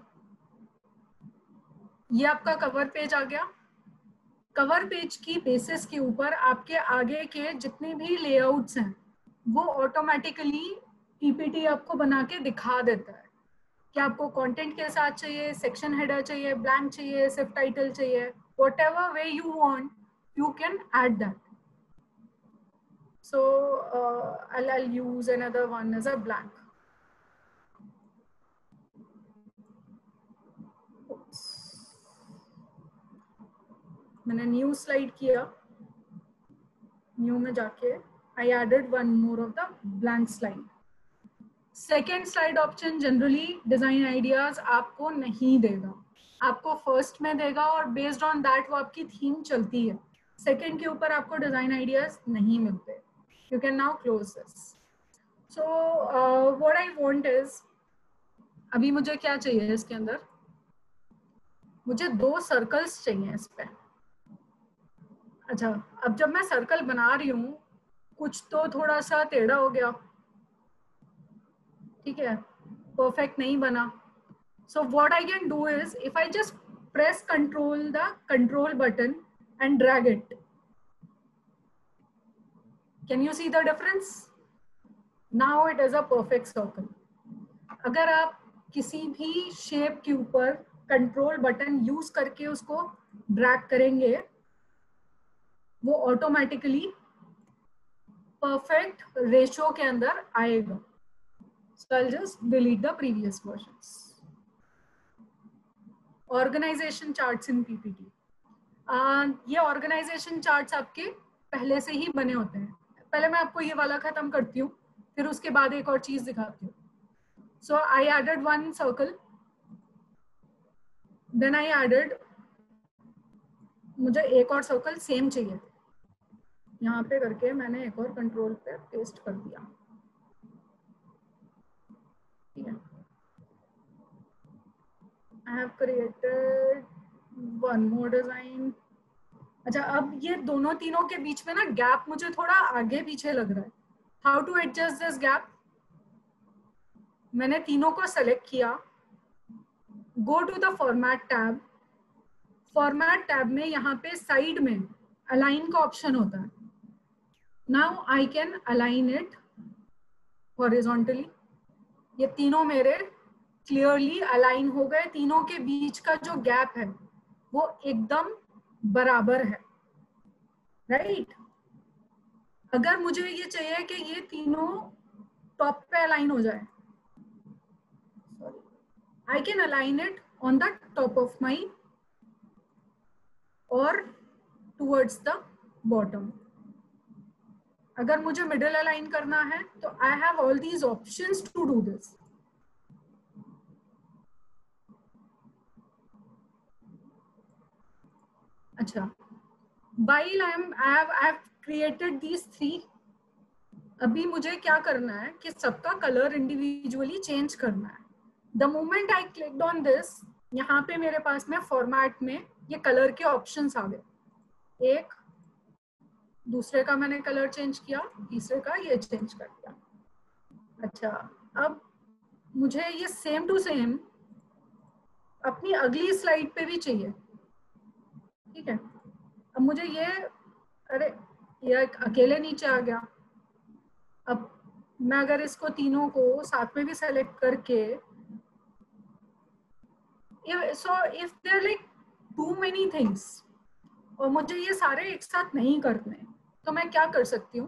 ये आपका cover page आ गया. Cover page की basis के ऊपर आपके आगे के जितने भी लेआउट्स हैं वो ऑटोमेटिकली पीपीटी आपको बना के दिखा देता है कि आपको कंटेंट के साथ चाहिए, सेक्शन हेडर चाहिए, ब्लैंक चाहिए, सिर्फ टाइटल चाहिए, whatever way you want, you can add that. So I'll use another one as a blank. मैंने न्यू स्लाइड किया, न्यू में जाके I added one more of the blank slide. Second slide option generally design ideas आपको नहीं देगा, आपको first में देगा और बेस्ड ऑन दैट वो आपकी थीम चलती है. सेकेंड के ऊपर आपको डिजाइन आइडियाज नहीं मिलते. You can now close this. So what I want is, अभी मुझे क्या चाहिए इसके अंदर, मुझे 2 सर्कल्स चाहिए इस पे. अच्छा, अब जब मैं सर्कल बना रही हूँ कुछ तो थोड़ा सा टेढ़ा हो गया, ठीक है, परफेक्ट नहीं बना. So what I can do is, if I just press control the control button and drag it, Can you see the difference? Now it is a perfect circle. अगर आप किसी भी शेप के ऊपर कंट्रोल बटन यूज करके उसको drag करेंगे, वो ऑटोमेटिकली परफेक्ट रेशियो के अंदर आएगा. So I'll just delete the previous versions. Organization charts in PPT. ये ऑर्गेनाइजेशन चार्ट्स आपके पहले से ही बने होते हैं. पहले मैं आपको ये वाला खत्म करती हूँ, फिर उसके बाद एक और चीज दिखाती हूँ. So I added one circle. Then I added, मुझे एक और सर्कल सेम चाहिए, यहाँ पे करके मैंने एक और कंट्रोल पे पेस्ट कर दिया. I have created one more design. अच्छा, अब ये दोनों तीनों के बीच में ना गैप मुझे थोड़ा आगे पीछे लग रहा है. How to adjust this gap? मैंने तीनों को सेलेक्ट किया, go to the format tab. Format tab में यहाँ पे साइड में अलाइन का ऑप्शन होता है. Now I can align it horizontally. ये तीनों मेरे क्लियरली अलाइन हो गए. तीनों के बीच का जो गैप है वो एकदम बराबर है, राइट? अगर मुझे ये चाहिए कि ये तीनों टॉप पे अलाइन हो जाए, I can align it on the top of my or towards the bottom. अगर मुझे middle align करना है तो I have all these options to do this. अच्छा, while I have created these three. अभी मुझे क्या करना है कि सबका कलर इंडिविजुअली चेंज करना है. The moment I clicked on this, यहाँ पे मेरे पास में फॉर्मेट में ये कलर के ऑप्शंस आ गए. एक, दूसरे का मैंने कलर चेंज किया, तीसरे का ये चेंज कर दिया. अच्छा, अब मुझे ये सेम टू सेम अपनी अगली स्लाइड पे भी चाहिए, ठीक है? अब मुझे ये, अरे ये अकेले नीचे आ गया. अब मैं अगर इसको तीनों को साथ में भी सेलेक्ट करके, so if there are like too many things और मुझे ये सारे एक साथ नहीं करने, तो मैं क्या कर सकती हूँ?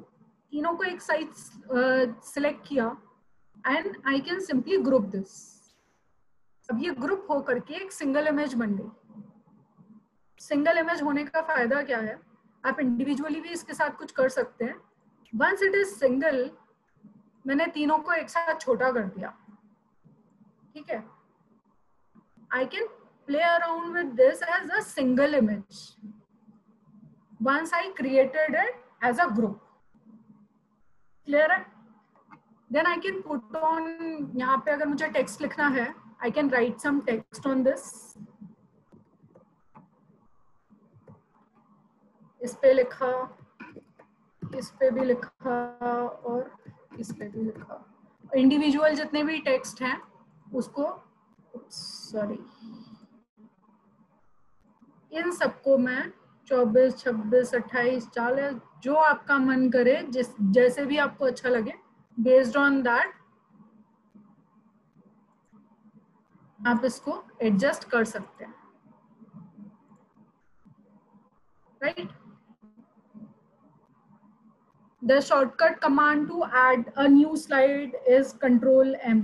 तीनों को एक साइड सिलेक्ट किया and I can simply group this. अब ये ग्रुप हो करके एक सिंगल इमेज बन गई. सिंगल इमेज होने का फायदा क्या है? आप इंडिविजुअली भी इसके साथ कुछ कर सकते हैं. वंस इट इज सिंगल, मैंने तीनों को एक साथ छोटा कर दिया, ठीक है? I can play around with this as a single image once I created it as a group. Clear है? Then I can put on, यहाँ पे अगर मुझे text लिखना है, I can write some text on this. इस पे लिखा, इस पे भी लिखा और इस पे भी लिखा. इंडिविजुअल जितने भी टेक्स्ट हैं उसको, सॉरी, इन सबको मैं 24, 26, 28, 40 जो आपका मन करे, जैसे भी आपको अच्छा लगे, बेस्ड ऑन दैट आप इसको एडजस्ट कर सकते हैं, right? The shortcut command to add a new slide is Control M.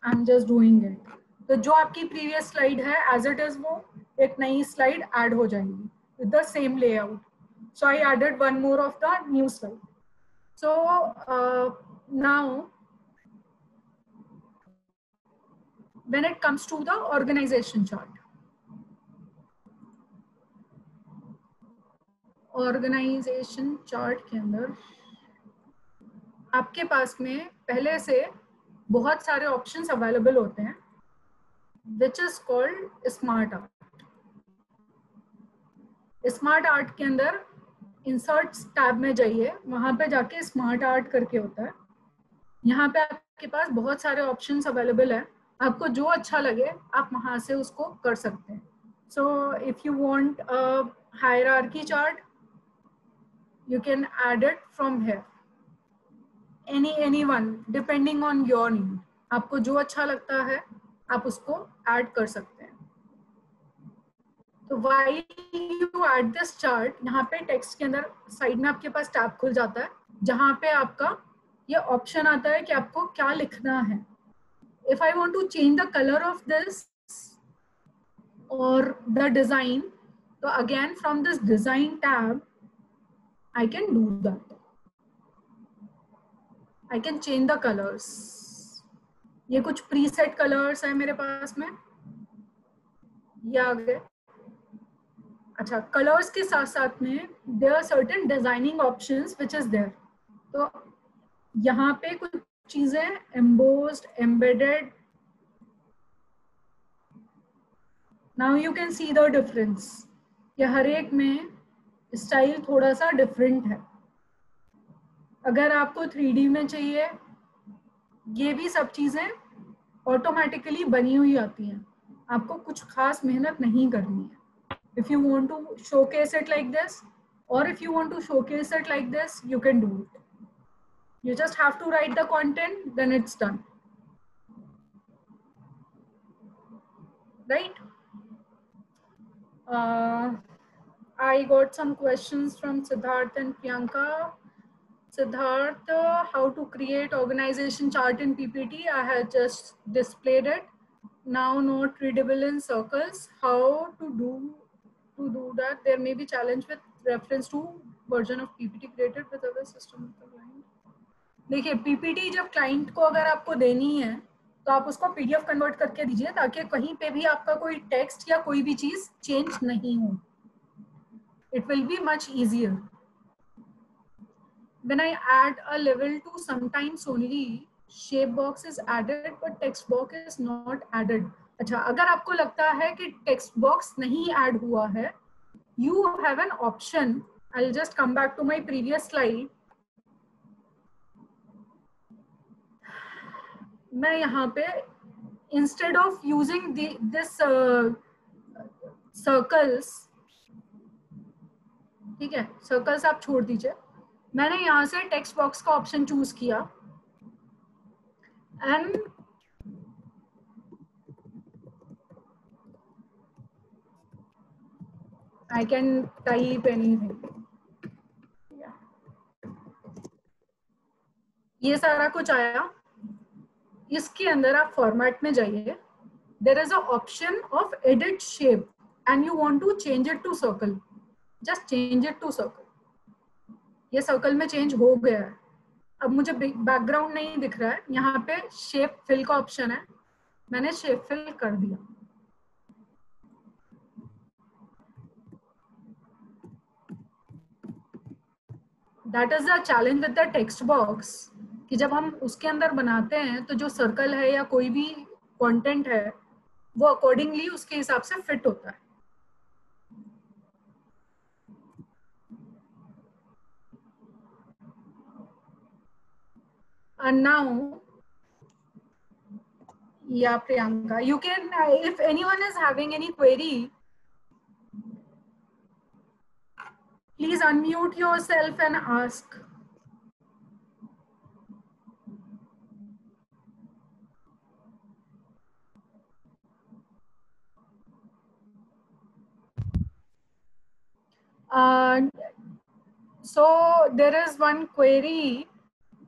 I'm just doing it. तो जो आपकी प्रीवियस स्लाइड है एज इट इज, वो एक नई स्लाइड ऐड हो जाएगी with the same layout. So I added one more of the new slide. So now when it comes to the organization chart, organisation chart के अंदर आपके पास में पहले से बहुत सारे ऑप्शंस अवेलेबल होते हैं, which is called smart art. Smart art के अंदर इंसर्ट्स टैब में जाइए, वहां पे जाके स्मार्ट आर्ट करके होता है. यहाँ पे आपके पास बहुत सारे ऑप्शंस अवेलेबल है, आपको जो अच्छा लगे आप वहां से उसको कर सकते हैं. So if you want hierarchy chart, You can add it from here. Anyone, depending on your need. आपको जो अच्छा लगता है आप उसको ऐड कर सकते हैं. तो while you add this chart, यहाँ पे टेक्स्ट के अंदर साइड में आपके पास टैब खुल जाता है जहाँ पे आपका ये ऑप्शन आता है कि आपको क्या लिखना है. If I want to change the color of this or the design, so again from this design tab, I can do that. I can change the colors. ये कुछ preset colors है मेरे पास में. ये आ गए. अच्छा, colors के साथ साथ में there are certain designing options which is there. तो यहाँ पे कुछ चीजें embossed, embedded. Now you can see the difference. ये हर एक में स्टाइल थोड़ा सा डिफरेंट है. अगर आपको 3D में चाहिए, ये भी सब चीजें ऑटोमेटिकली बनी हुई आती हैं. आपको कुछ खास मेहनत नहीं करनी है. If you want to showcase it like this, or if you want to showcase it like this, you can do it. You just have to write the content, then it's done. Right? I got some questions from Siddharth and Priyanka. Siddharth, how to create organization chart in PPT? I had just displayed it. Now not readable in circles. How to do that? There may be challenge with reference to version of PPT created with our system of the client. देखिए, PPT जब client को अगर आपको देनी है तो आप उसको PDF कन्वर्ट करके दीजिए ताकि कहीं पे भी आपका कोई टेक्स्ट या कोई भी चीज चेंज नहीं हो. It will be much easier. When I add a level 2, sometimes only shape box is added, but text box is not added. अच्छा, अगर आपको लगता है कि text box नहीं add हुआ है, you have an option. I'll just come back to my previous slide. मैं यहाँ पे instead of using this circles, ठीक है, circles आप छोड़ दीजिए. मैंने यहाँ से टेक्स्ट बॉक्स का ऑप्शन चूज किया and I can type anything. ये सारा कुछ आया. इसके अंदर आप फॉर्मेट में जाइए. There is a option of edit shape and you want to change it to circle. Just change it to circle. ये सर्कल में चेंज हो गया है. अब मुझे बैकग्राउंड नहीं दिख रहा है. यहाँ पे शेप फिल का ऑप्शन है. मैंने शेप फिल कर दिया. That is the challenge with the text box कि जब हम उसके अंदर बनाते हैं तो जो सर्कल है या कोई भी कंटेंट है वो अकॉर्डिंगली उसके हिसाब से फिट होता है. And now, yeah, Priyanka, you can, if anyone is having any query, please unmute yourself and ask. So there is one query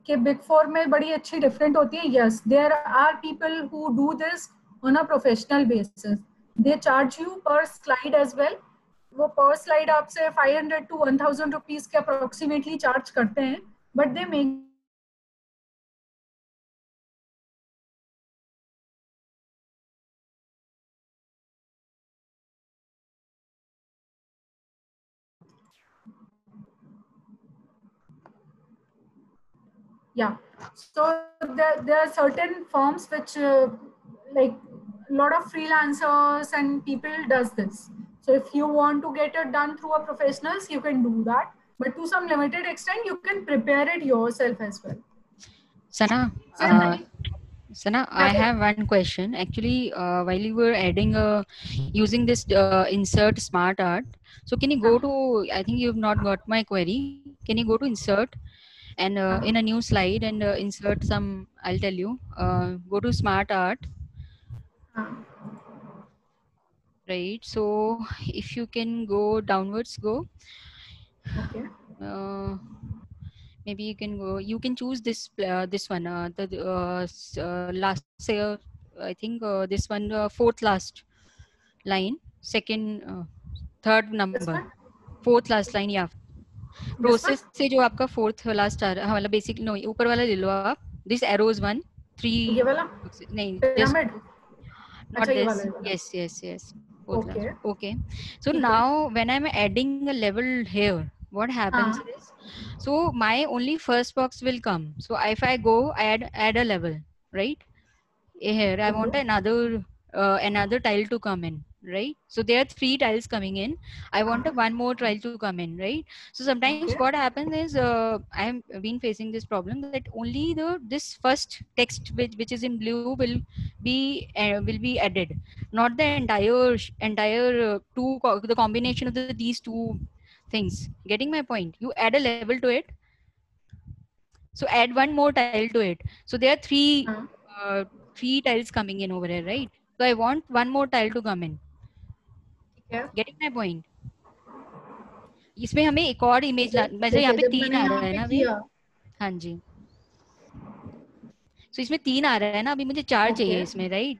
कि Big Four में बड़ी अच्छी different होती है. Yes, there are people who do this on a professional basis. They charge you per slide as well. वो per slide आपसे 500 to 1000 rupees के approximately charge करते हैं. But they make yeah. So there are certain firms which like a lot of freelancers and people does this. So if you want to get it done through a professionals, you can do that. But to some limited extent, you can prepare it yourself as well. Sana, Sana, I have one question. Actually, while you were adding, using this insert smart art, so can you go to? I think you have not got my query. Can you go to insert and in a new slide and insert some? I'll tell you. Go to smart art, right? So if you can go downwards, go. Okay. Uh, Maybe you can go. You can choose this one. Last say. I think this one fourth last line, second third This number, one? fourth last line या This one? Process से जो आपका fourth last आ रहा है, मतलब basic no ऊपर वाला ले लो आप. This arrows one three. ये वाला? नहीं दिस. पिरामिड? Not अच्छा, ये this. वाला, ये वाला. Yes, yes, yes. Fourth last. Okay. Okay. So ठीक है. now when I'm adding a level here, what happens हाँ. is, so my only first box will come. So if I go add a level, right? Here I Okay. want another tile to come in, right? So there are three tiles coming in. I want a one more tile to come in, right? So sometimes Okay. what happens is I have been facing this problem that only the this first text which is in blue will be added, not the entire the combination of these two things. Getting my point? You add a level to it, so add one more tile to it. So there are हाँ. uh, three tiles coming in over here, right? So I want one more tile to come in. ठीक है. Getting my point? इसमें हमें एक और image मतलब यहाँ देखिए, पे जब तीन मैंने आ रहा यहाँ है पे ना अभी. किया. हाँ जी. So इसमें तीन आ रहा है ना, अभी मुझे चार ओके. चाहिए इसमें, right?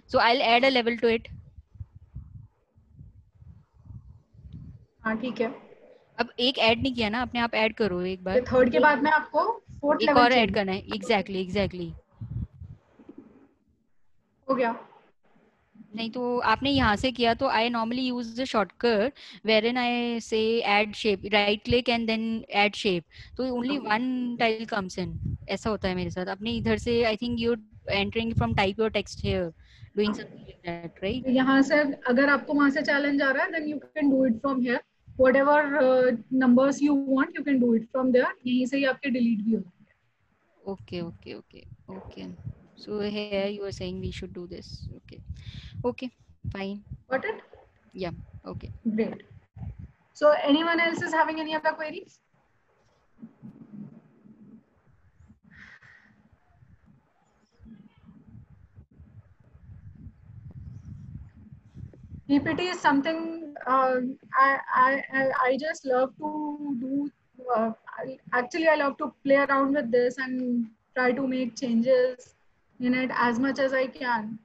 So I'll add a level to it. हाँ, ठीक है. अब एक ऐड नहीं किया ना, अपने आप ऐड करो एक ये बार. थर्ड के बाद में आपको फोर्थ एक लेवल और ऐड चाहिए. करना है. एग्जैक्टली. हो गया. नहीं तो आपने यहाँ से किया तो I normally use the shortcut wherein I say add shape, right click and then add shape, तो only one tile comes in. ऐसा होता है मेरे साथ. अपने इधर से I think you entering from type your text here, doing something like that, right? यहाँ से अगर आपको वहां से चैलेंज आ रहा है, then you can do it from here. whatever numbers you want, you can do it from there. यहीं से ही आपके डिलीट भी हो जाएंगे. Okay. So here you are saying we should do this. Okay, fine. Got it? Yeah, okay. Great. So anyone else is having any other queries? PPT is something I just love to do. Actually, I love to play around with this and try to make changes in it as much as I can.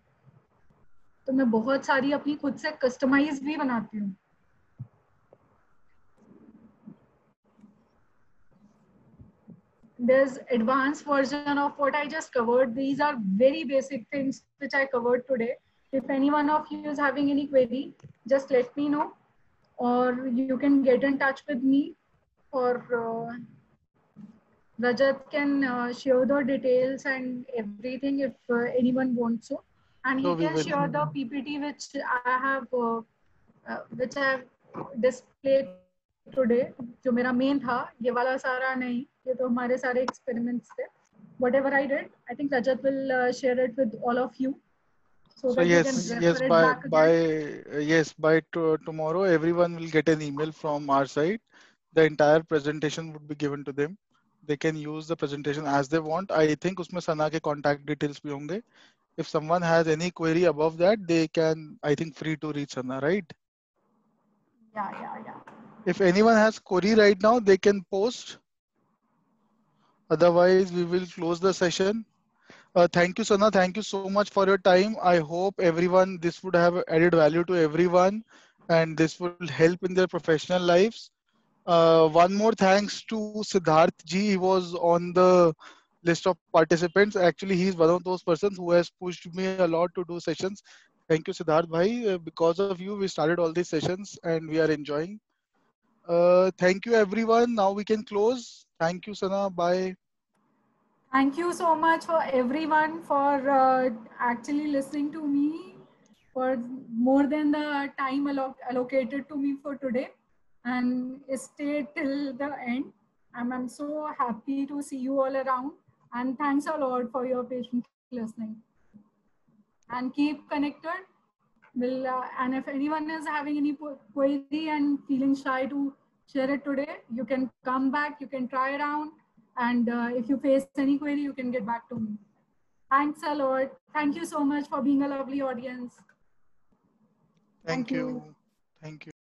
तो मैं बहुत सारी अपनी खुद से customise भी बनाती हूँ. There's advanced version of what I just covered. These are very basic things which I covered today. If any one of you is having any query, just let me know, or you can get in touch with me, or Rajat can share the details and everything if anyone wants to, and he So we can will. share the PPT which I have displayed today. जो मेरा main था, ये वाला सारा नहीं, ये तो हमारे सारे experiments थे. Whatever I did, I think Rajat will share it with all of you, so So that you can yes, refer it back again. by tomorrow, everyone will get an email from our side. The entire presentation would be given to them. They can use the presentation as they want. I think उसमें सना के contact details भी होंगे. If someone has any query above that, they can, I think, free to reach Sana, right? Yeah. If anyone has query right now, they can post. Otherwise, we will close the session. Thank you, Sana. Thank you so much for your time. I hope everyone, this would have added value to everyone, and this will help in their professional lives. One more thanks to Siddharth ji. He was on the list of participants. Actually, he's one of those persons who has pushed me a lot to do sessions. Thank you, Siddharth bhai. Because of you, we started all these sessions and we are enjoying. Thank you, everyone. Now we can close. Thank you, Sana. Bye. Thank you so much for everyone for actually listening to me for more than the time allocated to me for today, and stay till the end. I'm so happy to see you all around, and thanks a lot for your patience. listening. And keep connected. And if anyone is having any query and feeling shy to share it today, you can come back, you can try around. And if you face any query, you can get back to me. Thanks a lot. Thank you so much for being a lovely audience. Thank Thank you. you. Thank you.